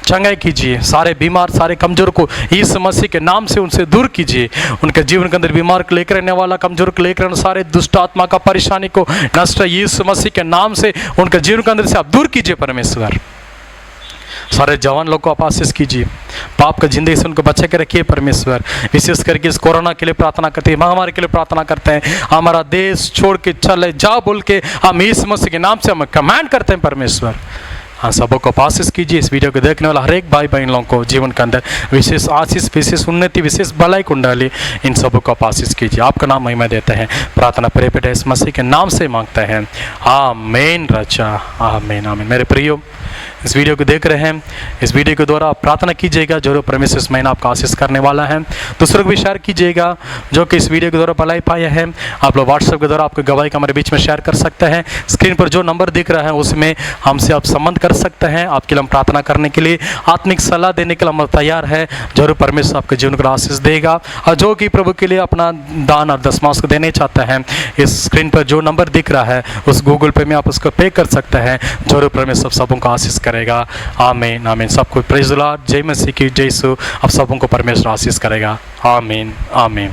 चंगाई कीजिए, सारे बीमार सारे कमजोर को इस मसीह के नाम से उनसे दूर कीजिए। उनके जीवन के अंदर बीमार को लेकर रहने वाला, कमजोर को लेकर सारे दुष्ट आत्मा का परेशानी को नष्ट इस मसीह के नाम से उनके जीवन के अंदर से आप दूर कीजिए। परमेश्वर सारे जवान लोग को आप आशीष कीजिए, पाप का जिंदगी से उनको बचा के रखिए। परमेश्वर विशेष करके इस कोरोना के लिए प्रार्थना करते हैं, महामारी के लिए प्रार्थना करते हैं। हमारा देश छोड़ के चले जा बोल के हम इस मसीह के नाम से हम कमांड करते हैं। परमेश्वर हाँ, सबों को आशीष कीजिए। इस वीडियो को देखने वाला हर एक भाई बहन लोगों को जीवन के अंदर विशेष आशीष, विशेष उन्नति, विशेष भलाई कुंडली, इन सबों को आशीष कीजिए। आपका नाम महिमा देते हैं, प्रार्थना प्रिय बेटे इस मसीह के नाम से मांगते हैं। आमीन रचा, आमीन आमीन। मेरे प्रियो, इस वीडियो को देख रहे हैं, इस वीडियो के द्वारा आप प्रार्थना कीजिएगा, जरूर परमेश्वर इस महीना आपका आशीष करने वाला है। दूसरों को भी शेयर कीजिएगा जो कि इस वीडियो के द्वारा भलाई पाया है। आप लोग व्हाट्सएप के द्वारा आपकी गवाही का हमारे बीच में शेयर कर सकते हैं। स्क्रीन पर जो नंबर दिख रहा है उसमें हमसे आप संबंध कर सकते हैं। आपके लिए हम प्रार्थना करने के लिए, आत्मिक सलाह देने के लिए हम तैयार है। जरूर परमेश्वर आपके जीवन को आशीष देगा। और जो कि प्रभु के लिए अपना दान और दशमांश को देने चाहते हैं, इस स्क्रीन पर जो नंबर दिख रहा है उस गूगल पे में आप उसको पे कर सकते हैं। जरूर परमेश्वर सबों को आशीष करेगा। आमीन आमीन। सबको प्रेज़ द लॉर्ड। जय मसीह की जय यीशु। आप सबों को परमेश्वर आशीष करेगा। आमीन आमीन।